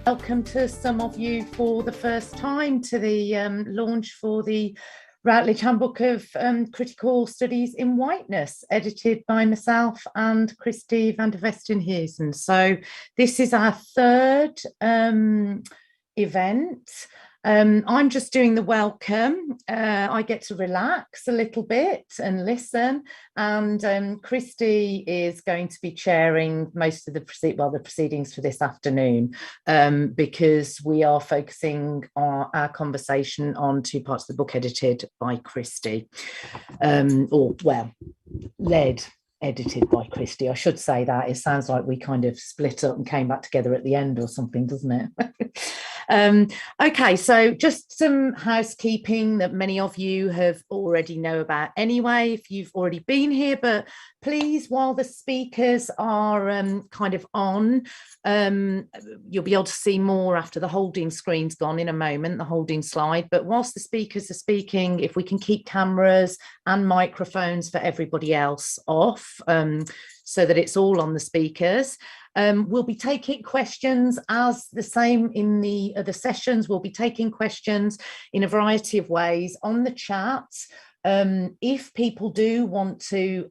Welcome to some of you for the first time to the launch for the Routledge Handbook of Critical Studies in Whiteness, edited by myself and Christi van der Westhuizen. So this is our third event. I'm just doing the welcome. I get to relax a little bit and listen, and Christi is going to be chairing most of the proceedings for this afternoon, because we are focusing our conversation on two parts of the book edited by Christi, edited by Christi. I should say that. It sounds like we kind of split up and came back together at the end or something, doesn't it? Okay, so just some housekeeping that many of you have already know about anyway, if you've already been here, but please, while the speakers are kind of on, you'll be able to see more after the holding screen's gone in a moment, the holding slide, but whilst the speakers are speaking, if we can keep cameras and microphones for everybody else off, so that it's all on the speakers. We'll be taking questions as the same in the other sessions. We'll be taking questions in a variety of ways on the chat. If people do want to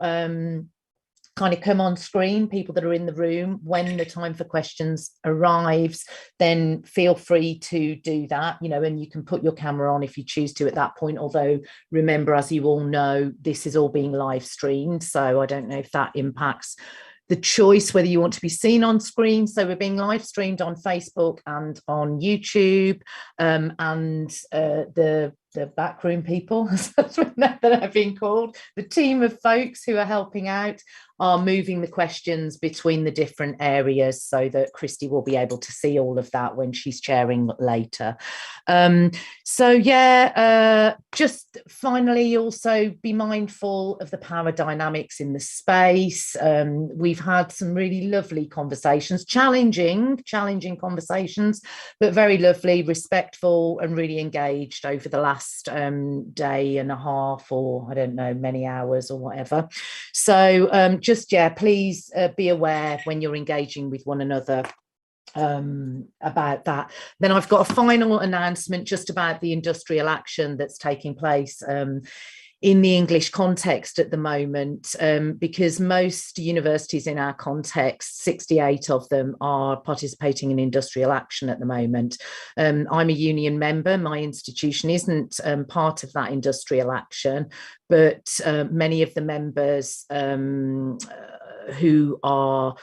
kind of come on screen, people that are in the room, when the time for questions arrives, then feel free to do that, and you can put your camera on if you choose to at that point. Although remember, as you all know, this is all being live streamed, so I don't know if that impacts the choice whether you want to be seen on screen. So we're being live streamed on Facebook and on YouTube, and the backroom people, that have been called, the team of folks who are helping out, are moving the questions between the different areas so that Christi will be able to see all of that when she's chairing later. Just finally, also be mindful of the power dynamics in the space. We've had some really lovely conversations, challenging conversations, but very lovely, respectful, and really engaged over the last day and a half, or I don't know, many hours or whatever. So please be aware when you're engaging with one another about that. Then I've got a final announcement just about the industrial action that's taking place in the English context at the moment, because most universities in our context, 68 of them, are participating in industrial action at the moment. I'm a union member. My institution isn't part of that industrial action, but many of the members who are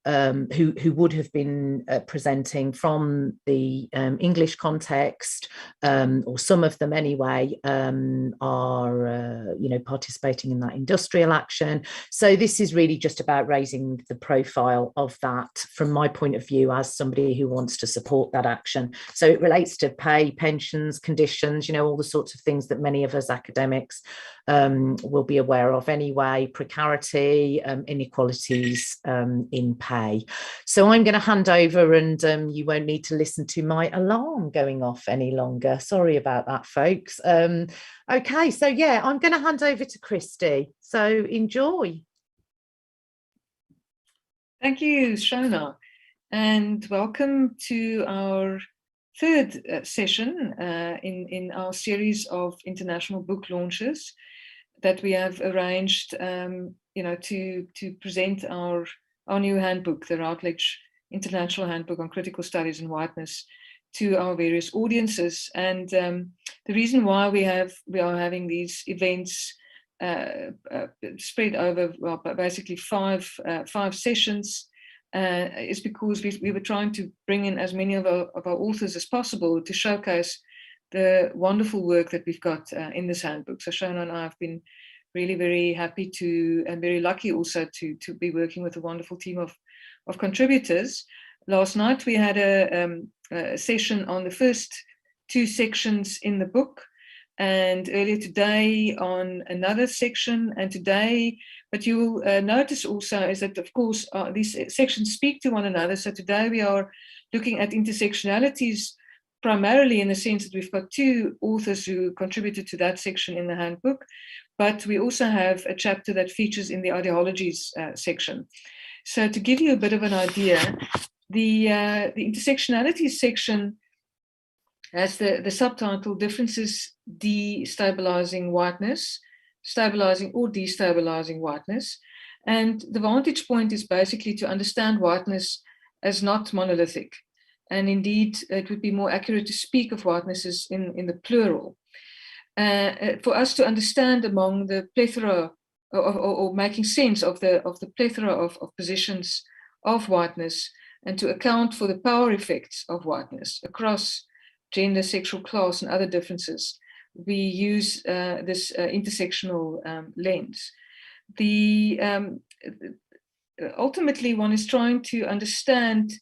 who would have been presenting from the English context, or some of them anyway, are participating in that industrial action. So this is really just about raising the profile of that from my point of view as somebody who wants to support that action. So it relates to pay, pensions, conditions, all the sorts of things that many of us academics will be aware of anyway, precarity, inequalities in pay. So I'm going to hand over, and you won't need to listen to my alarm going off any longer. Sorry about that, folks. Okay, so yeah, I'm going to hand over to Christi. So enjoy. Thank you, Shona, and welcome to our third session in our series of international book launches that we have arranged, to present our new handbook, the Routledge International Handbook on Critical Studies in Whiteness, to our various audiences. And the reason why we are having these events spread over basically five sessions is because we were trying to bring in as many of our authors as possible to showcase the wonderful work that we've got in this handbook. So Shona and I have been really very happy and very lucky also to be working with a wonderful team of contributors. Last night we had a session on the first two sections in the book, and earlier today on another section, and today, but you will notice also is that, of course, these sections speak to one another. So today we are looking at intersectionalities, primarily in the sense that we've got two authors who contributed to that section in the handbook, but we also have a chapter that features in the ideologies section. So to give you a bit of an idea, The intersectionalities section has the subtitle Differences Destabilising Whiteness, Stabilising or Destabilising Whiteness. And the vantage point is basically to understand whiteness as not monolithic. And indeed, it would be more accurate to speak of whiteness as in the plural. For us to understand among the plethora or making sense of the plethora of positions of whiteness, and to account for the power effects of whiteness across gender, sexual class, and other differences, we use this intersectional lens. Ultimately, one is trying to understand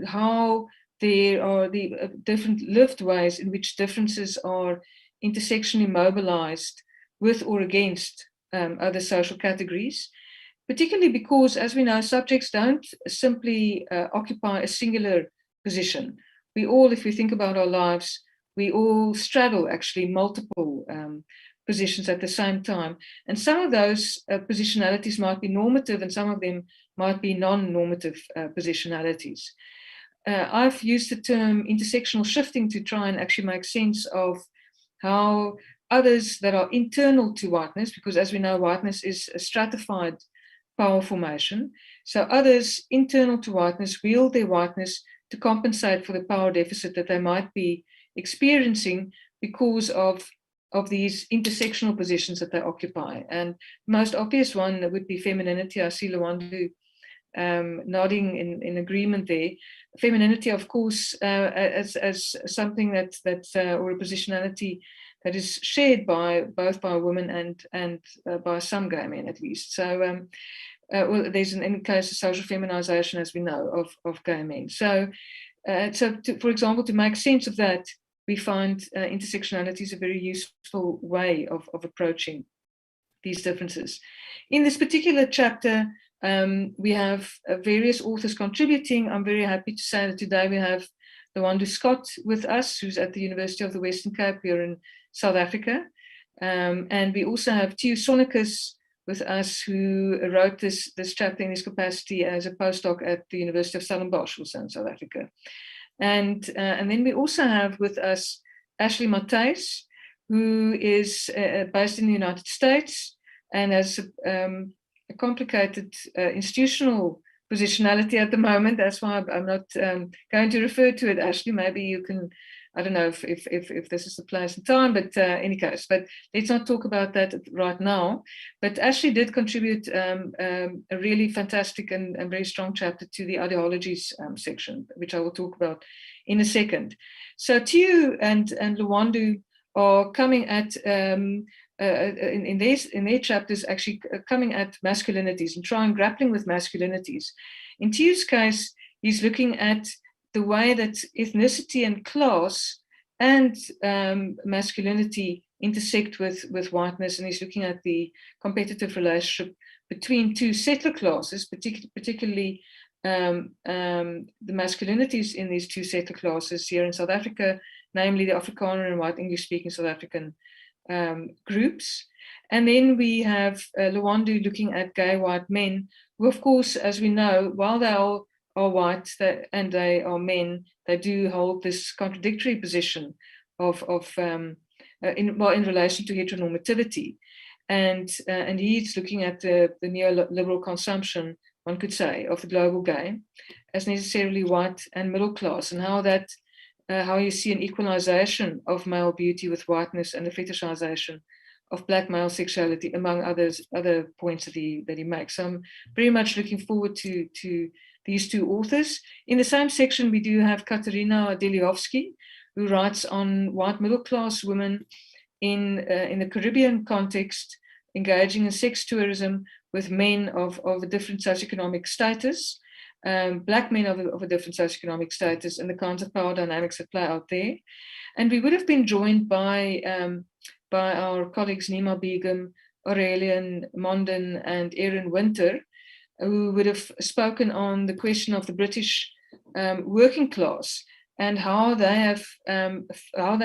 how there are the different lived ways in which differences are intersectionally mobilized with or against other social categories, particularly because, as we know, subjects don't simply occupy a singular position. We all, if we think about our lives, we all straddle actually multiple positions at the same time. And some of those positionalities might be normative and some of them might be non-normative positionalities. I've used the term intersectional shifting to try and actually make sense of how others that are internal to whiteness, because as we know, whiteness is a stratified power formation. So others internal to whiteness wield their whiteness to compensate for the power deficit that they might be experiencing because of these intersectional positions that they occupy. And the most obvious one would be femininity. I see Lwando nodding in agreement there. Femininity, of course, as something that or a positionality that is shared both by women and by some gay men at least. So well, there's in any case a social feminization, as we know, of gay men. So for example, to make sense of that, we find intersectionality is a very useful way of approaching these differences. In this particular chapter, we have various authors contributing. I'm very happy to say that today we have Lwando Scott with us, who's at the University of the Western Cape here in South Africa. And we also have Theo Sonnekus with us, who wrote this chapter in his capacity as a postdoc at the University of Stellenbosch, also in South Africa. And then we also have with us Ashley Mattheis, who is based in the United States and has a complicated institutional positionality at the moment. That's why I'm not going to refer to it. Ashley, maybe you can, I don't know if this is the place and time, but any case, but let's not talk about that right now. But Ashley did contribute a really fantastic and very strong chapter to the ideologies section, which I will talk about in a second. So Theo and Lwando are coming at in their chapters actually coming at masculinities and grappling with masculinities. In Theo's case, he's looking at the way that ethnicity and class and masculinity intersect with whiteness, and he's looking at the competitive relationship between two settler classes, particularly the masculinities in these two settler classes here in South Africa, namely the Afrikaner and white English-speaking South African groups. And then we have Lwando looking at gay white men, who, of course, as we know, while they are white and they are men, they do hold this contradictory position in relation to heteronormativity. And he's looking at the neoliberal consumption, one could say, of the global gay as necessarily white and middle class, and how you see an equalization of male beauty with whiteness and the fetishization of black male sexuality, among other points that he makes. So I'm very much looking forward to these two authors. In the same section, we do have Katarina Delihovsky, who writes on white middle class women in the Caribbean context, engaging in sex tourism with men of a different socioeconomic status, black men of a different socioeconomic status, and the kinds of power dynamics that play out there. And we would have been joined by our colleagues Nima Begum, Aurelian Mondin, and Erin Winter, who would have spoken on the question of the British working class and how they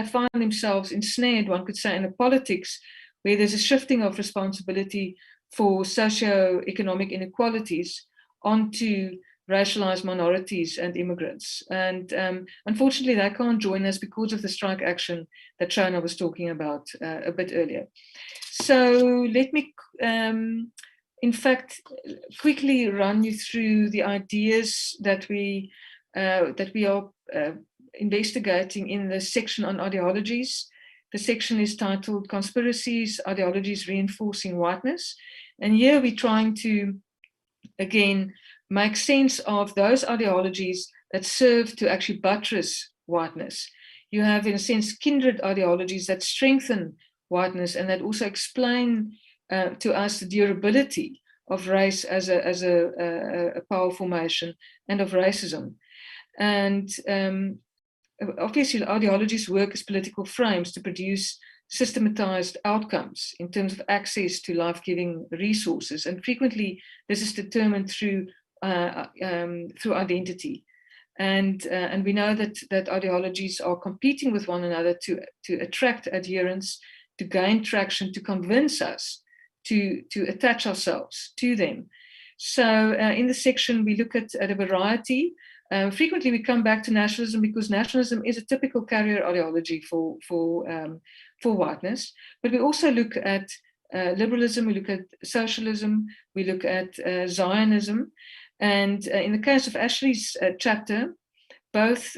find themselves ensnared, one could say, in a politics where there's a shifting of responsibility for socio-economic inequalities onto racialized minorities and immigrants. And unfortunately, they can't join us because of the strike action that Shona was talking about a bit earlier. So let me, in fact, quickly run you through the ideas that we are investigating in the section on ideologies. The section is titled Conspiracies, Ideologies Reinforcing Whiteness. And here we're trying to, again, make sense of those ideologies that serve to actually buttress whiteness. You have, in a sense, kindred ideologies that strengthen whiteness and that also explain to us the durability of race as a power formation and of racism. And obviously, ideologies work as political frames to produce systematized outcomes in terms of access to life-giving resources. And frequently, this is determined through identity. And we know that ideologies are competing with one another to attract adherents, to gain traction, to convince us to attach ourselves to them. So in this section, we look at a variety. Frequently, we come back to nationalism because nationalism is a typical carrier ideology for whiteness. But we also look at liberalism, we look at socialism, we look at Zionism. And in the case of Ashley's chapter, both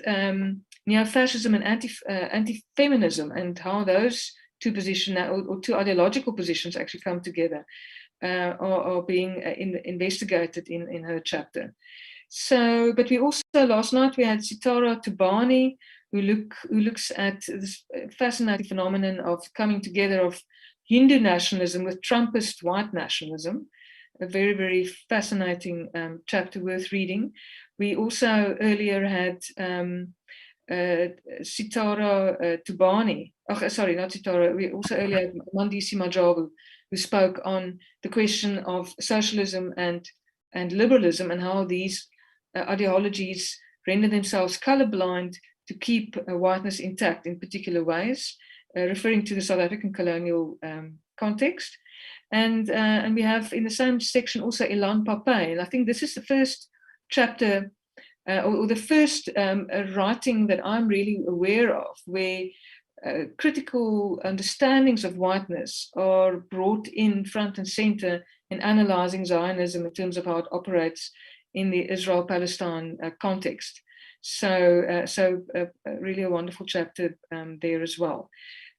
neo-fascism and anti-feminism and how those two positions or two ideological positions actually come together are being investigated in her chapter. So, but we also, last night we had Sitara Tubani, who looks at this fascinating phenomenon of coming together of Hindu nationalism with Trumpist white nationalism. A very, very fascinating chapter worth reading. We also earlier had Sitara Tubani. Oh, sorry, not Sitara. We also earlier had Mandisi Majabu, who spoke on the question of socialism and liberalism and how these ideologies render themselves colorblind to keep whiteness intact in particular ways, referring to the South African colonial context. And we have in the same section also Ilan Pape. And I think this is the first chapter or the first writing that I'm really aware of where critical understandings of whiteness are brought in front and center in analyzing Zionism in terms of how it operates in the Israel-Palestine context. So really a wonderful chapter there as well.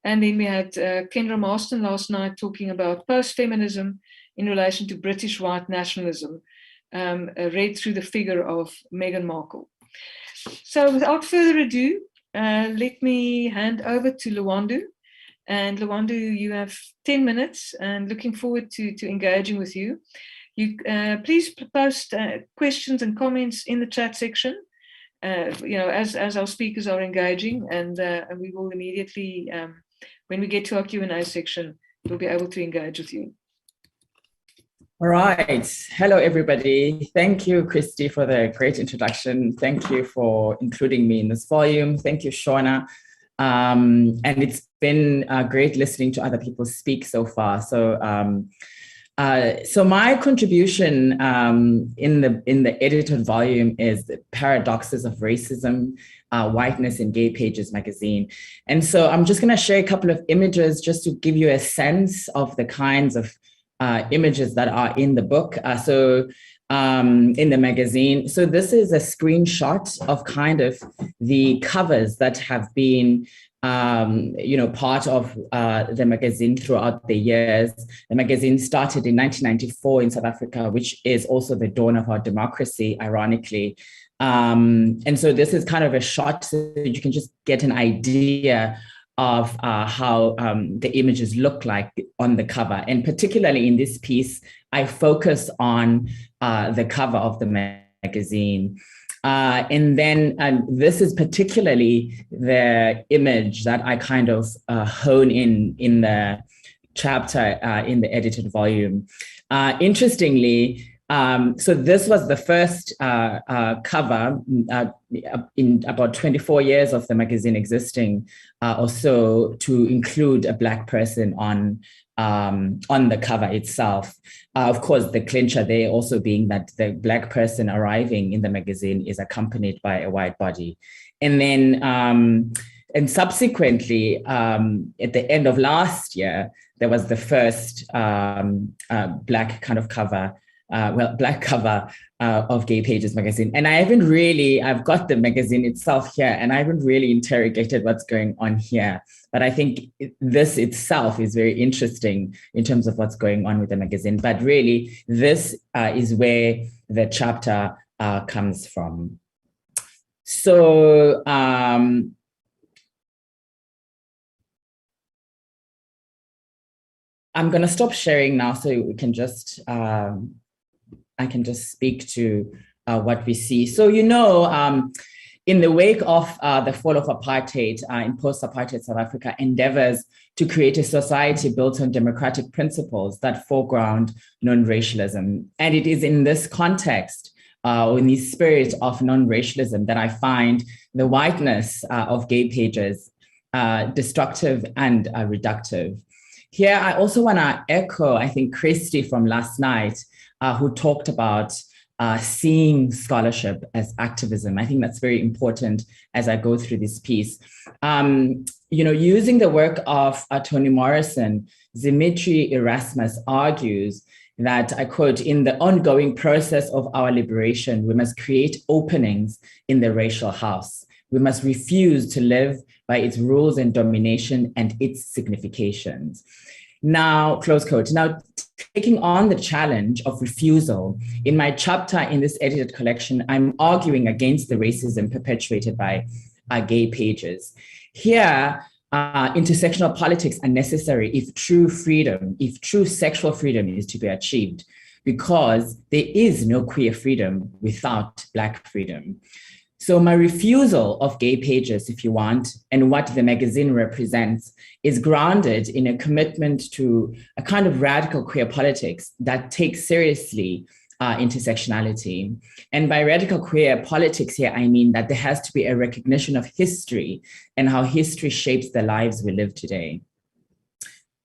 And then we had Kendra Marston last night talking about post-feminism in relation to British white nationalism, read through the figure of Meghan Markle. So without further ado, let me hand over to Lwando. And Lwando, you have 10 minutes and looking forward to engaging with you. You please post questions and comments in the chat section. As our speakers are engaging, and we will immediately, when we get to our Q&A section, we'll be able to engage with you. All right. Hello, everybody. Thank you, Christi, for the great introduction. Thank you for including me in this volume. Thank you, Shona. And it's been great listening to other people speak so far. So my contribution in the edited volume is the Paradoxes of Racism, Whiteness in Gay Pages magazine. And so I'm just going to share a couple of images just to give you a sense of the kinds of images that are in the book. In the magazine. So this is a screenshot of kind of the covers that have been part of the magazine throughout the years. The magazine started in 1994 in South Africa, which is also the dawn of our democracy, ironically. And so this is kind of a shot so you can just get an idea of how the images look like on the cover. And particularly in this piece, I focus on the cover of the magazine. And then this is particularly the image that I kind of hone in the chapter in the edited volume. Interestingly, So this was the first cover in about 24 years of the magazine existing or so, to include a Black person on the cover itself. Of course, the clincher there also being that the Black person arriving in the magazine is accompanied by a white body. And then, and subsequently, at the end of last year, there was the first Black kind of cover, Black cover of Gay Pages magazine. And I've got the magazine itself here, and I haven't really interrogated what's going on here. But I think this itself is very interesting in terms of what's going on with the magazine. But really, this is where the chapter comes from. So, I'm going to stop sharing now so we can just, I can just speak to what we see. So, in the wake of the fall of apartheid in post-apartheid South Africa, endeavors to create a society built on democratic principles that foreground non-racialism. And it is in this context, in the spirit of non-racialism, that I find the whiteness of Gay Pages destructive and reductive. Here, I also want to echo, I think, Christi from last night, who talked about seeing scholarship as activism. I think that's very important as I go through this piece. Using the work of Toni Morrison, Dimitri Erasmus argues that, I quote, "In the ongoing process of our liberation, we must create openings in the racial house. We must refuse to live by its rules and domination and its significations." Now, close quote. Now, taking on the challenge of refusal, in my chapter in this edited collection, I'm arguing against the racism perpetuated by Gay Pages. Here, intersectional politics are necessary if true freedom, if true sexual freedom is to be achieved, because there is no queer freedom without Black freedom. So my refusal of Gay Pages, if you want, and what the magazine represents, is grounded in a commitment to a kind of radical queer politics that takes seriously intersectionality. And by radical queer politics here, I mean that there has to be a recognition of history and how history shapes the lives we live today.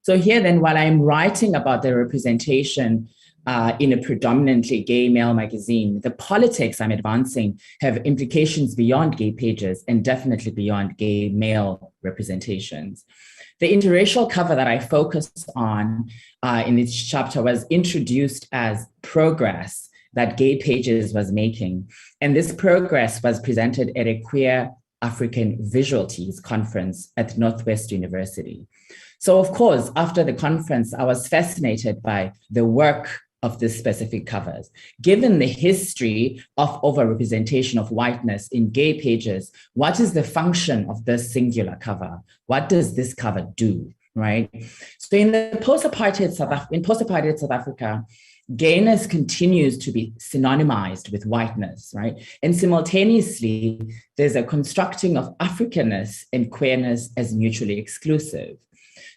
So here then, while I'm writing about the representation in a predominantly gay male magazine, the politics I'm advancing have implications beyond Gay Pages and definitely beyond gay male representations. The interracial cover that I focused on in this chapter was introduced as progress that Gay Pages was making. And this progress was presented at a Queer African Visualities conference at Northwest University. So of course, after the conference, I was fascinated by the work of this specific covers. Given the history of overrepresentation of whiteness in Gay Pages, what is the function of this singular cover? What does this cover do, right? So in the post-apartheid South Africa, gayness continues to be synonymized with whiteness, right? And simultaneously, there's a constructing of Africanness and queerness as mutually exclusive.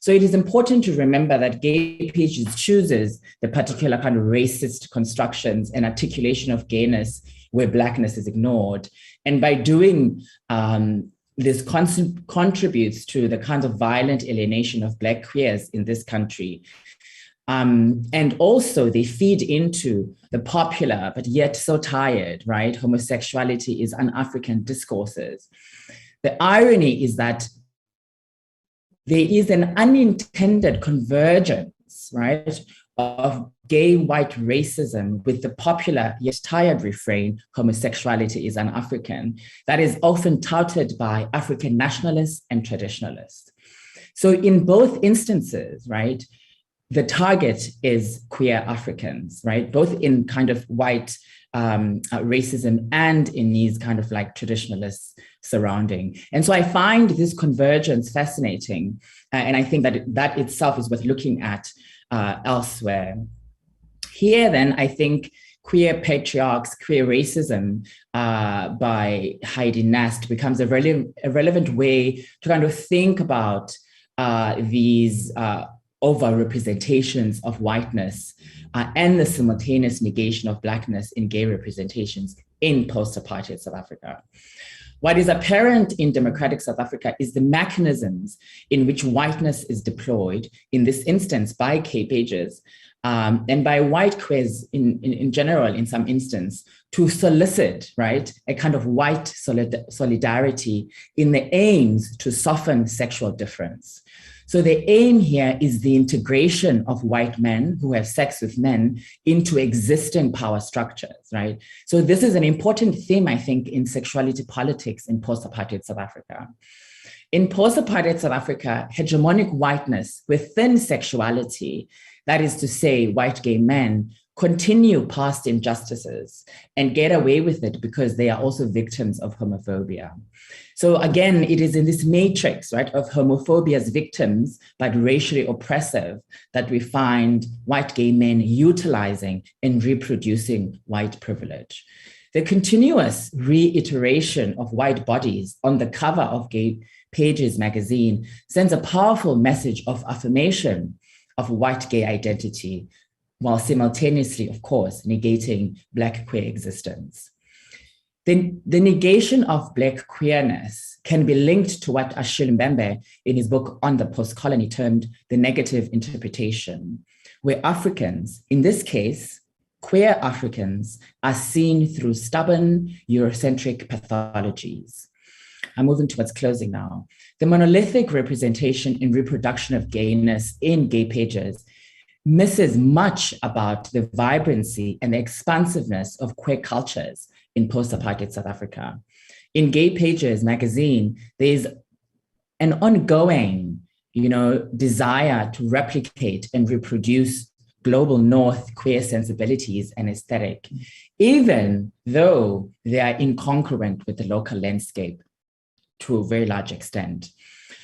So it is important to remember that Gay Pages chooses the particular kind of racist constructions and articulation of gayness where Blackness is ignored. And by doing this contributes to the kind of violent alienation of Black queers in this country. And also they feed into the popular, but yet so tired, right? Homosexuality is un-African discourses. The irony is that there is an unintended convergence, right, of gay white racism with the popular yet tired refrain, homosexuality is un-African, that is often touted by African nationalists and traditionalists. So in both instances, right, the target is queer Africans, right, both in kind of white racism and in these kind of like traditionalists surrounding. And so I find this convergence fascinating. And I think that that itself is worth looking at elsewhere. Here then, I think Queer Patriarchs, Queer Racism by Heidi Nast becomes a relevant way to kind of think about these over-representations of whiteness and the simultaneous negation of Blackness in gay representations in post-apartheid South Africa. What is apparent in democratic South Africa is the mechanisms in which whiteness is deployed, in this instance by gay pages, and by white queers in general, in some instance, to solicit, right, a kind of white solidarity in the aims to soften sexual difference. So the aim here is the integration of white men who have sex with men into existing power structures, right? So this is an important theme, I think, in sexuality politics in post-apartheid South Africa. In post-apartheid South Africa, hegemonic whiteness within sexuality, that is to say, white gay men, continue past injustices and get away with it because they are also victims of homophobia. So again, it is in this matrix, right, of homophobia's victims, but racially oppressive, that we find white gay men utilizing and reproducing white privilege. The continuous reiteration of white bodies on the cover of Gay Pages magazine sends a powerful message of affirmation of white gay identity, while simultaneously, of course, negating Black queer existence. The negation of Black queerness can be linked to what Achille Mbembe in his book On the Post-Colony termed the negative interpretation, where Africans, in this case, queer Africans, are seen through stubborn Eurocentric pathologies. I'm moving towards closing now. The monolithic representation in reproduction of gayness in Gay Pages misses much about the vibrancy and the expansiveness of queer cultures in post-apartheid South Africa. In Gay Pages magazine, there's an ongoing, desire to replicate and reproduce global North queer sensibilities and aesthetic, even though they are incongruent with the local landscape to a very large extent.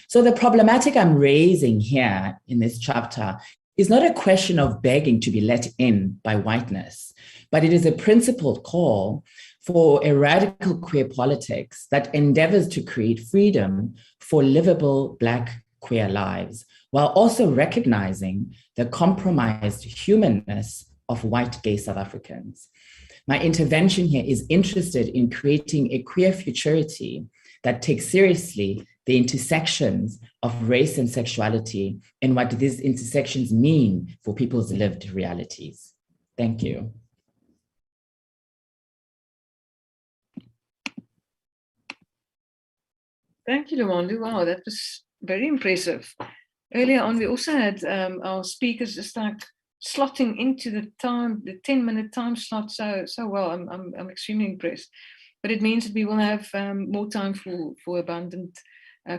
So the problematic I'm raising here in this chapter is not a question of begging to be let in by whiteness, but it is a principled call for a radical queer politics that endeavors to create freedom for livable Black queer lives, while also recognizing the compromised humanness of white gay South Africans. My intervention here is interested in creating a queer futurity that takes seriously the intersections of race and sexuality and what these intersections mean for people's lived realities. Thank you. Thank you, Lwando. Wow, that was very impressive. Earlier on, we also had our speakers just like slotting into the 10-minute time slot so well. I'm extremely impressed. But it means that we will have more time for abundant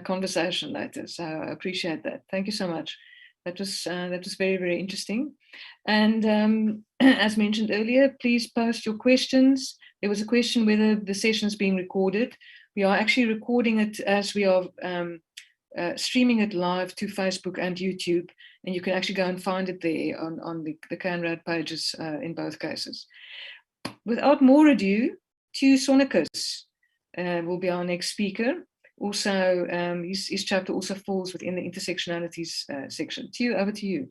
conversation later. So I appreciate that. Thank you so much. That was very, very interesting. And as mentioned earlier, please post your questions. There was a question whether the session is being recorded. We are actually recording it as we are streaming it live to Facebook and YouTube. And you can actually go and find it there on the CANRAD pages in both cases. Without more ado, Theo Sonnekus will be our next speaker. Also, his chapter also falls within the intersectionalities section. Theo, over to you.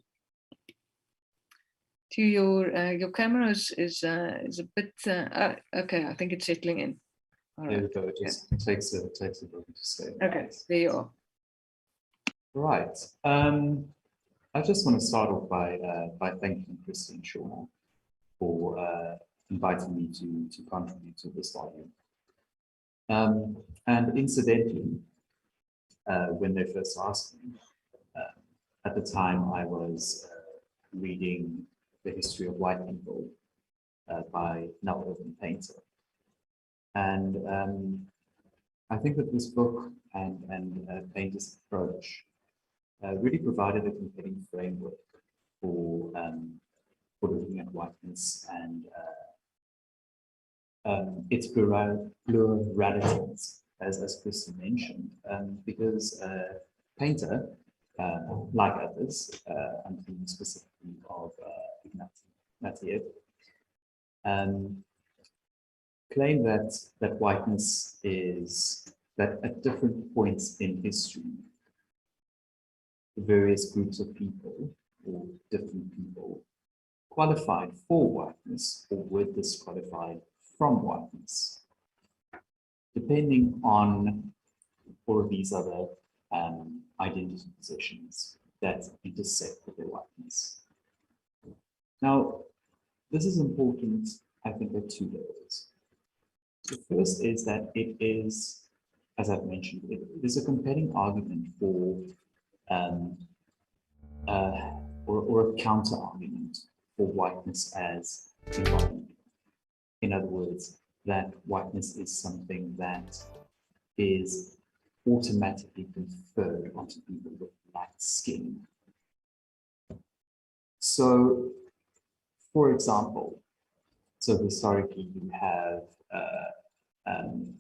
Theo, your camera is a bit okay. I think it's settling in. All right. There we go. It just takes a moment to stay. Okay, there you are. Right. I just want to start off by thanking Christi and Shona for inviting me to contribute to this volume. And incidentally, when they first asked me, at the time I was reading The History of White People by Nettle and Painter. And I think that this book and Painter's approach really provided a compelling framework for looking at whiteness and its pluralities, as Christi mentioned, because Painter, like others, I'm thinking specifically of Mattheis, claim that whiteness is that at different points in history, various groups of people or different people qualified for whiteness or were disqualified from whiteness, depending on all of these other identity positions that intersect with their whiteness. Now, this is important, I think, at two levels. The first is that it is, as I've mentioned, it is a compelling argument for, or a counter argument for whiteness as embodiment. In other words, that whiteness is something that is automatically conferred onto people with light skin. So, for example, so historically you have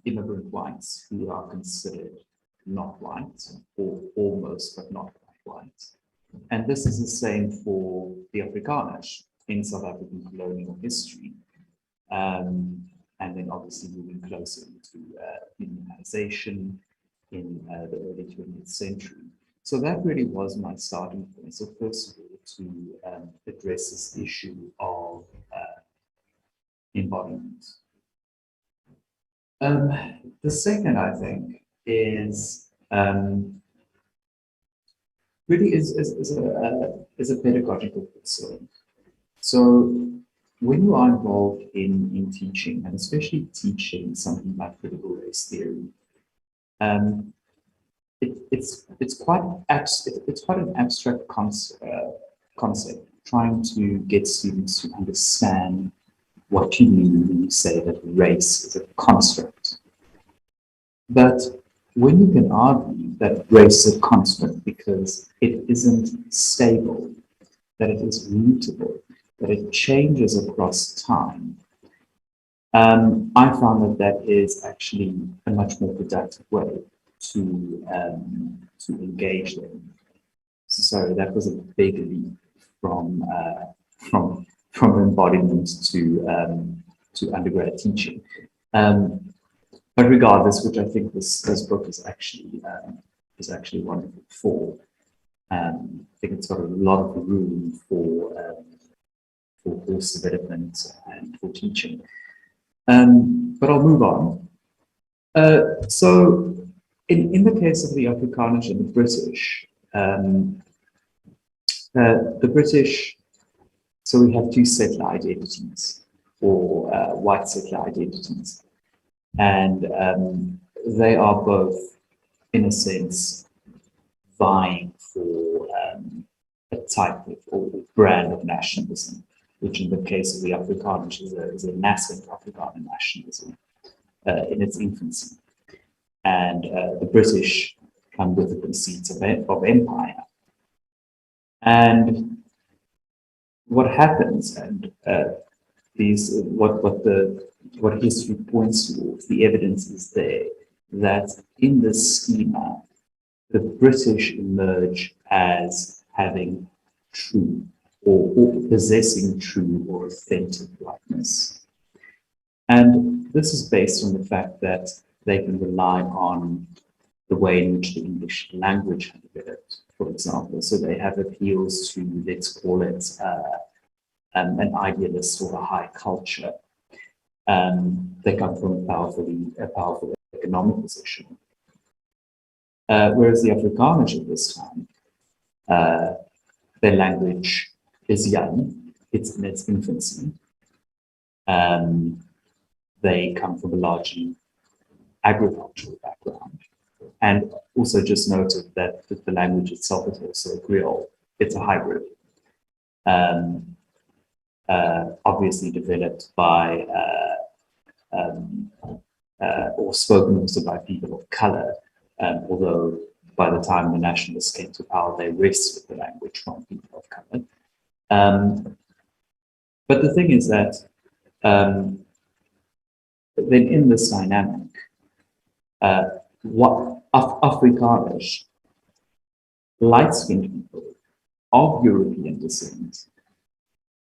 immigrant whites who are considered not white, or almost but not quite white. And this is the same for the Afrikaners in South African colonial history. And then obviously moving closer into unionization in the early 20th century. So that really was my starting point. So first of all, to address this issue of embodiment. The second, I think, is really is a pedagogical concern. So when you are involved in teaching, and especially teaching something like critical race theory, it's quite an abstract concept, trying to get students to understand what you mean when you say that race is a construct. But when you can argue that race is a construct because it isn't stable, that it is mutable, that it changes across time, I found that is actually a much more productive way to engage them. So that was a big leap from embodiment to undergrad teaching. But regardless, which I think this book is actually wonderful for. I think it's got a lot of room for course development and for teaching. But I'll move on. So in the case of the Afrikaners and the British, so we have two settler identities, or white settler identities. And they are both, in a sense, vying for a type of or brand of nationalism, which in the case of the Afrikaners is a nascent Afrikaner nationalism in its infancy. And the British come with the conceits of empire. And what happens, and what history points towards, the evidence is there, that in this schema, the British emerge as having true or possessing true or authentic whiteness. And this is based on the fact that they can rely on the way in which the English language had developed, for example. So they have appeals to, let's call it, an idealist or a high culture. They come from a powerful economic position. Whereas the Afrikaners at this time, their language is young, it's in its infancy. They come from a largely agricultural background. And also just noted that the language itself is also a Creole, it's a hybrid. Obviously developed by, or spoken also by people of color, although by the time the nationalists came to power, they wrested the language from people of color. But the thing is that then in this dynamic, what Afrikaners, light-skinned people of European descent,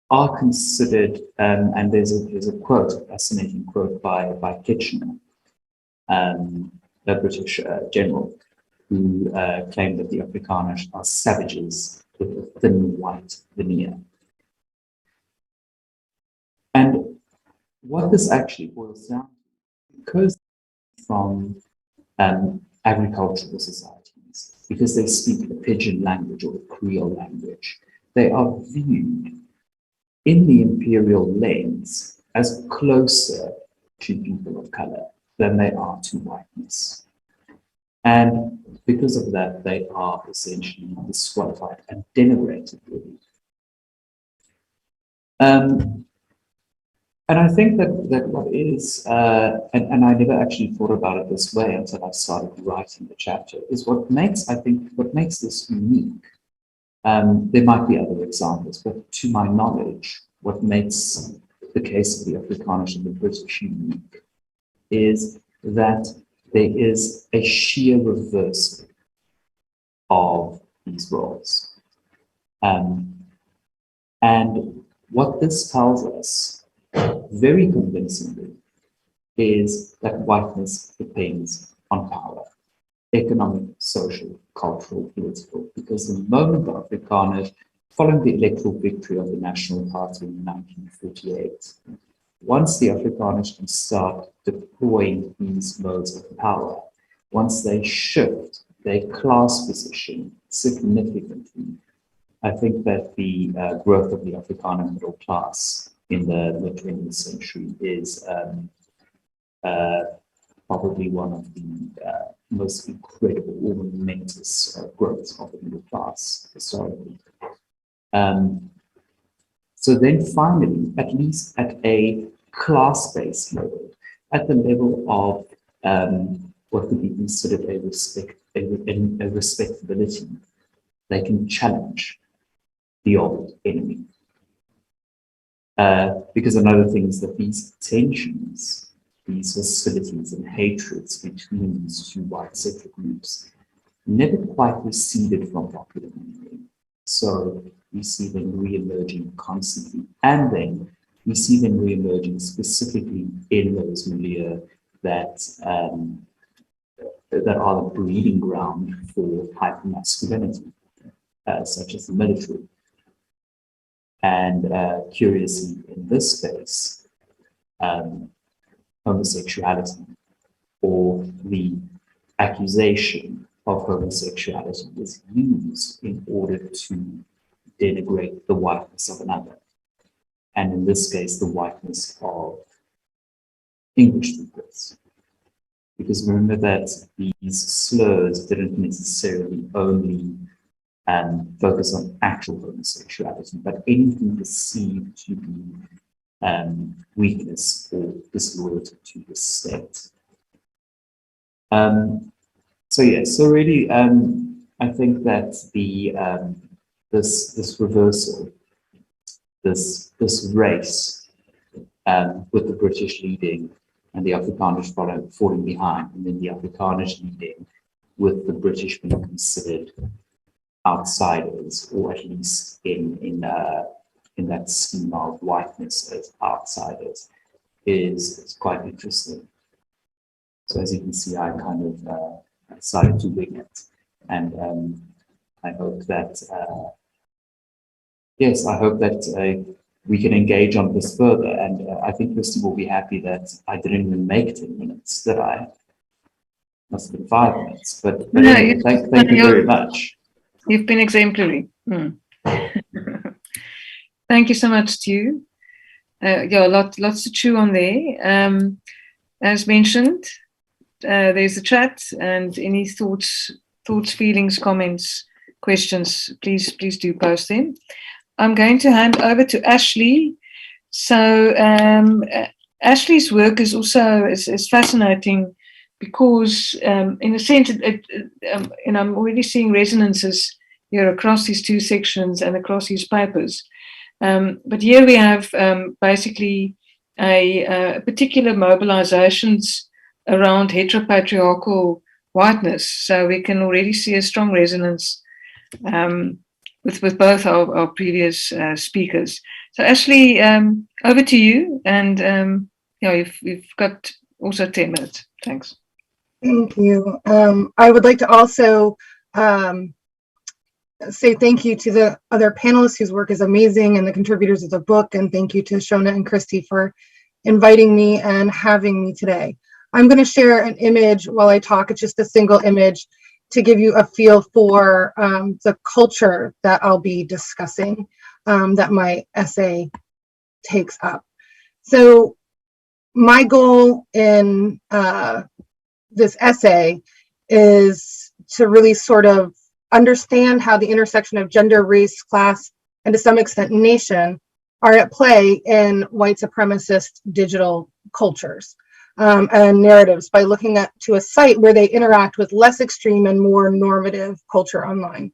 are considered, and there's a quote, a fascinating quote by Kitchener, the British general, who claim that the Afrikaners are savages with a thin white veneer. And what this actually boils down to, because from agricultural societies, because they speak a pidgin language or a Creole language, they are viewed in the imperial lens as closer to people of color than they are to whiteness. And because of that, they are essentially disqualified and denigrated, really. And I think that what is, and I never actually thought about it this way until I started writing the chapter, is what makes this unique. There might be other examples, but to my knowledge, what makes the case of the Afrikaners and the British unique is that there is a sheer reversal of these roles. And what this tells us very convincingly is that whiteness depends on power, economic, social, cultural, political, because the moment the Afrikaners, following the electoral victory of the National Party in 1948, once the Afrikaners can start deploying these modes of power, once they shift their class position significantly, I think that the growth of the Afrikaner middle class in the mid-20th century is probably one of the most incredible or momentous growths of the middle class historically. So then finally, at least at a class-based level, at the level of what could be considered a respectability, they can challenge the old enemy. Because another thing is that these tensions, these hostilities and hatreds between these two white settler groups never quite receded from popular memory. So we see them re-emerging constantly, and then we see them re-emerging specifically in those milieu that are the breeding ground for hypermasculinity, such as the military. And curiously, in this case, homosexuality or the accusation of homosexuality is used in order to denigrate the whiteness of another. And in this case, the whiteness of English speakers. Because remember that these slurs didn't necessarily only focus on actual homosexuality, but anything perceived to be weakness or disloyalty to the state. So really, I think that the this reversal, this race with the British leading and the Afrikaners falling behind, and then the Afrikaners leading with the British being considered outsiders, or at least in that scheme of whiteness as outsiders, is quite interesting. So as you can see, I kind of decided to wing it, and I hope that yes, I hope that we can engage on this further. And I think Christi will be happy that I didn't even make 10 minutes, did I? Must have been 5 minutes, but no, anyway, thank you very much. You've been exemplary. Thank you so much, Theo. Yeah, lots to chew on there. As mentioned, there's the chat, and any thoughts, feelings, comments, questions, please do post them. I'm going to hand over to Ashley. So Ashley's work is also is fascinating because, in a sense, and I'm already seeing resonances here across these two sections and across these papers. But here we have basically a particular mobilizations around heteropatriarchal whiteness. So we can already see a strong resonance with both our previous speakers. So Ashley, over to you, and yeah, you've got also 10 minutes. Thanks. Thank you. I would like to also say thank you to the other panelists whose work is amazing and the contributors of the book, and thank you to Shona and Christi for inviting me and having me today. I'm going to share an image while I talk. It's just a single image to give you a feel for the culture that I'll be discussing, that my essay takes up. So my goal in this essay is to really sort of understand how the intersection of gender, race, class, and to some extent nation are at play in white supremacist digital cultures and narratives by looking to a site where they interact with less extreme and more normative culture online.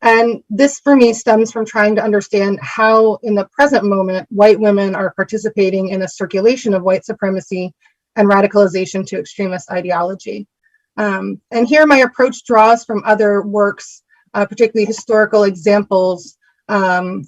And this for me stems from trying to understand how in the present moment, white women are participating in a circulation of white supremacy and radicalization to extremist ideology. And here my approach draws from other works, particularly historical examples. The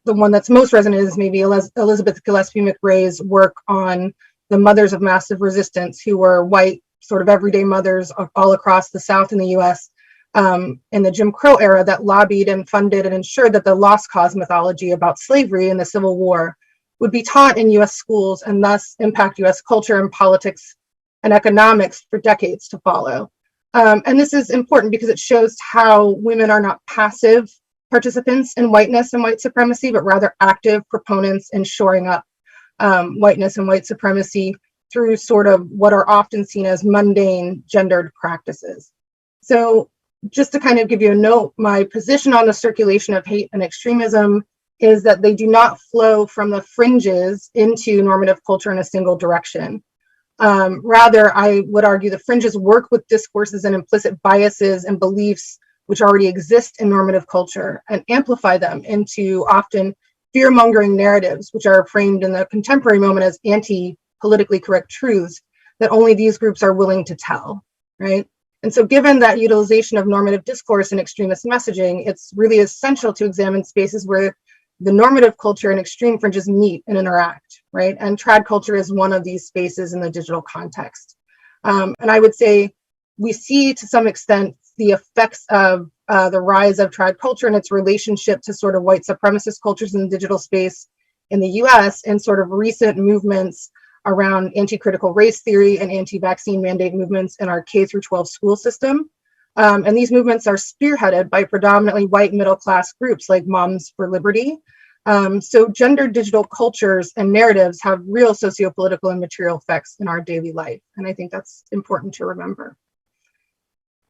one that's most resonant is maybe Elizabeth Gillespie McRae's work on the mothers of massive resistance, who were white, sort of everyday mothers all across the South in the US in the Jim Crow era that lobbied and funded and ensured that the lost cause mythology about slavery and the Civil War would be taught in US schools and thus impact US culture and politics and economics for decades to follow. And this is important because it shows how women are not passive participants in whiteness and white supremacy, but rather active proponents in shoring up whiteness and white supremacy through sort of what are often seen as mundane gendered practices. So just to kind of give you a note, my position on the circulation of hate and extremism is that they do not flow from the fringes into normative culture in a single direction. Rather, I would argue the fringes work with discourses and implicit biases and beliefs which already exist in normative culture and amplify them into often fear-mongering narratives, which are framed in the contemporary moment as anti-politically correct truths that only these groups are willing to tell, right? And so given that utilization of normative discourse and extremist messaging, it's really essential to examine spaces where the normative culture and extreme fringes meet and interact, right? And trad culture is one of these spaces in the digital context. And I would say we see to some extent the effects of the rise of trad culture and its relationship to sort of white supremacist cultures in the digital space in the US and sort of recent movements around anti-critical race theory and anti-vaccine mandate movements in our K through 12 school system. And these movements are spearheaded by predominantly white middle-class groups like Moms for Liberty. So gendered digital cultures and narratives have real socio-political and material effects in our daily life. And I think that's important to remember.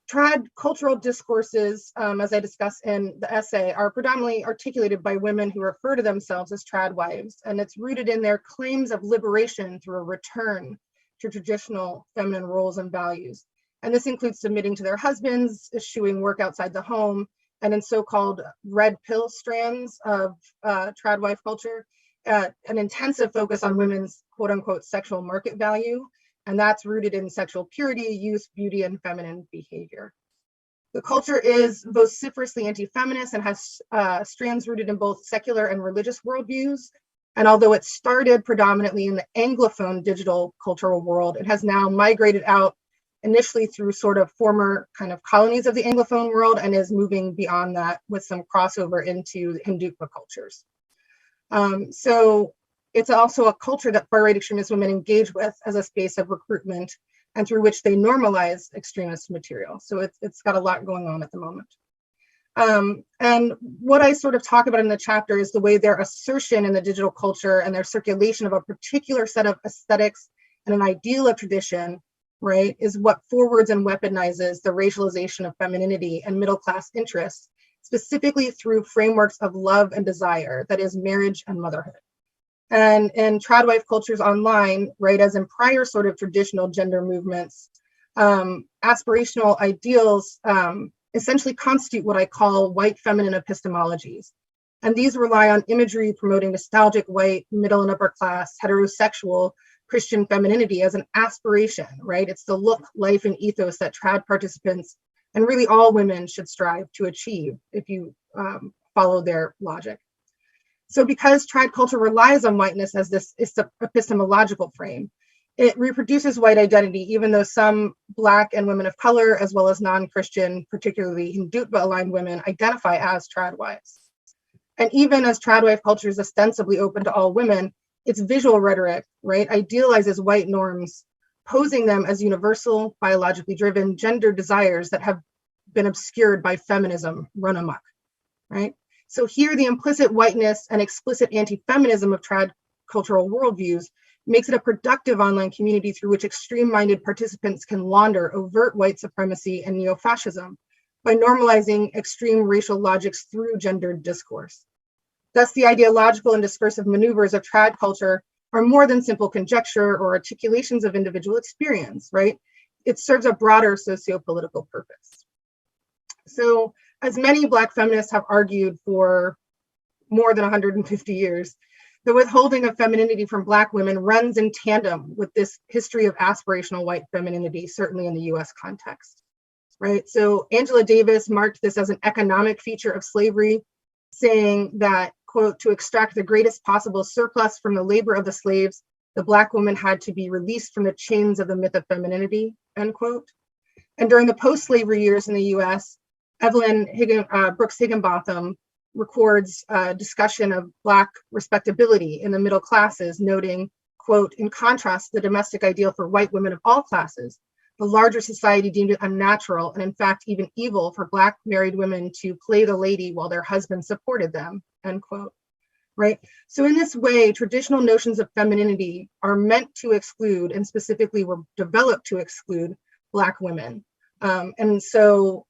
Trad cultural discourses, as I discuss in the essay, are predominantly articulated by women who refer to themselves as trad wives, and it's rooted in their claims of liberation through a return to traditional feminine roles and values. And this includes submitting to their husbands, eschewing work outside the home, and in so-called red pill strands of trad wife culture, an intensive focus on women's quote unquote sexual market value. And that's rooted in sexual purity, youth, beauty, and feminine behavior. The culture is vociferously anti-feminist and has strands rooted in both secular and religious worldviews. And although it started predominantly in the Anglophone digital cultural world, it has now migrated out initially through sort of former kind of colonies of the Anglophone world and is moving beyond that with some crossover into Handbook cultures. So it's also a culture that far-right extremist women engage with as a space of recruitment and through which they normalize extremist material. So it's got a lot going on at the moment. And what I sort of talk about in the chapter is the way their assertion in the digital culture and their circulation of a particular set of aesthetics and an ideal of tradition, right, is what forwards and weaponizes the racialization of femininity and middle-class interests, specifically through frameworks of love and desire, that is marriage and motherhood. And in trad wife cultures online, right, as in prior sort of traditional gender movements, aspirational ideals essentially constitute what I call white feminine epistemologies. And these rely on imagery promoting nostalgic white, middle and upper class, heterosexual Christian femininity as an aspiration, right? It's the look, life, and ethos that trad participants and really all women should strive to achieve if you follow their logic. So because trad culture relies on whiteness as this epistemological frame, It reproduces white identity, even though some Black and women of color, as well as non-Christian, particularly Hindutva-aligned women, identify as tradwives. And even as tradwife culture is ostensibly open to all women, its visual rhetoric, right, idealizes white norms, posing them as universal, biologically driven gender desires that have been obscured by feminism run amok, right? So here the implicit whiteness and explicit anti-feminism of trad cultural worldviews makes it a productive online community through which extreme-minded participants can launder overt white supremacy and neo-fascism by normalizing extreme racial logics through gendered discourse. Thus, the ideological and discursive maneuvers of trad culture are more than simple conjecture or articulations of individual experience, right? It serves a broader socio-political purpose. So, as many Black feminists have argued for more than 150 years, the withholding of femininity from Black women runs in tandem with this history of aspirational white femininity, certainly in the US context, right? So Angela Davis marked this as an economic feature of slavery, saying that, quote, to extract the greatest possible surplus from the labor of the slaves, the Black woman had to be released from the chains of the myth of femininity, end quote. And during the post-slavery years in the US, Evelyn Brooks Higginbotham records a discussion of Black respectability in the middle classes, noting, quote, in contrast to the domestic ideal for white women of all classes, the larger society deemed it unnatural and in fact even evil for Black married women to play the lady while their husbands supported them, end quote, right? So in this way, traditional notions of femininity are meant to exclude and specifically were developed to exclude Black women. And so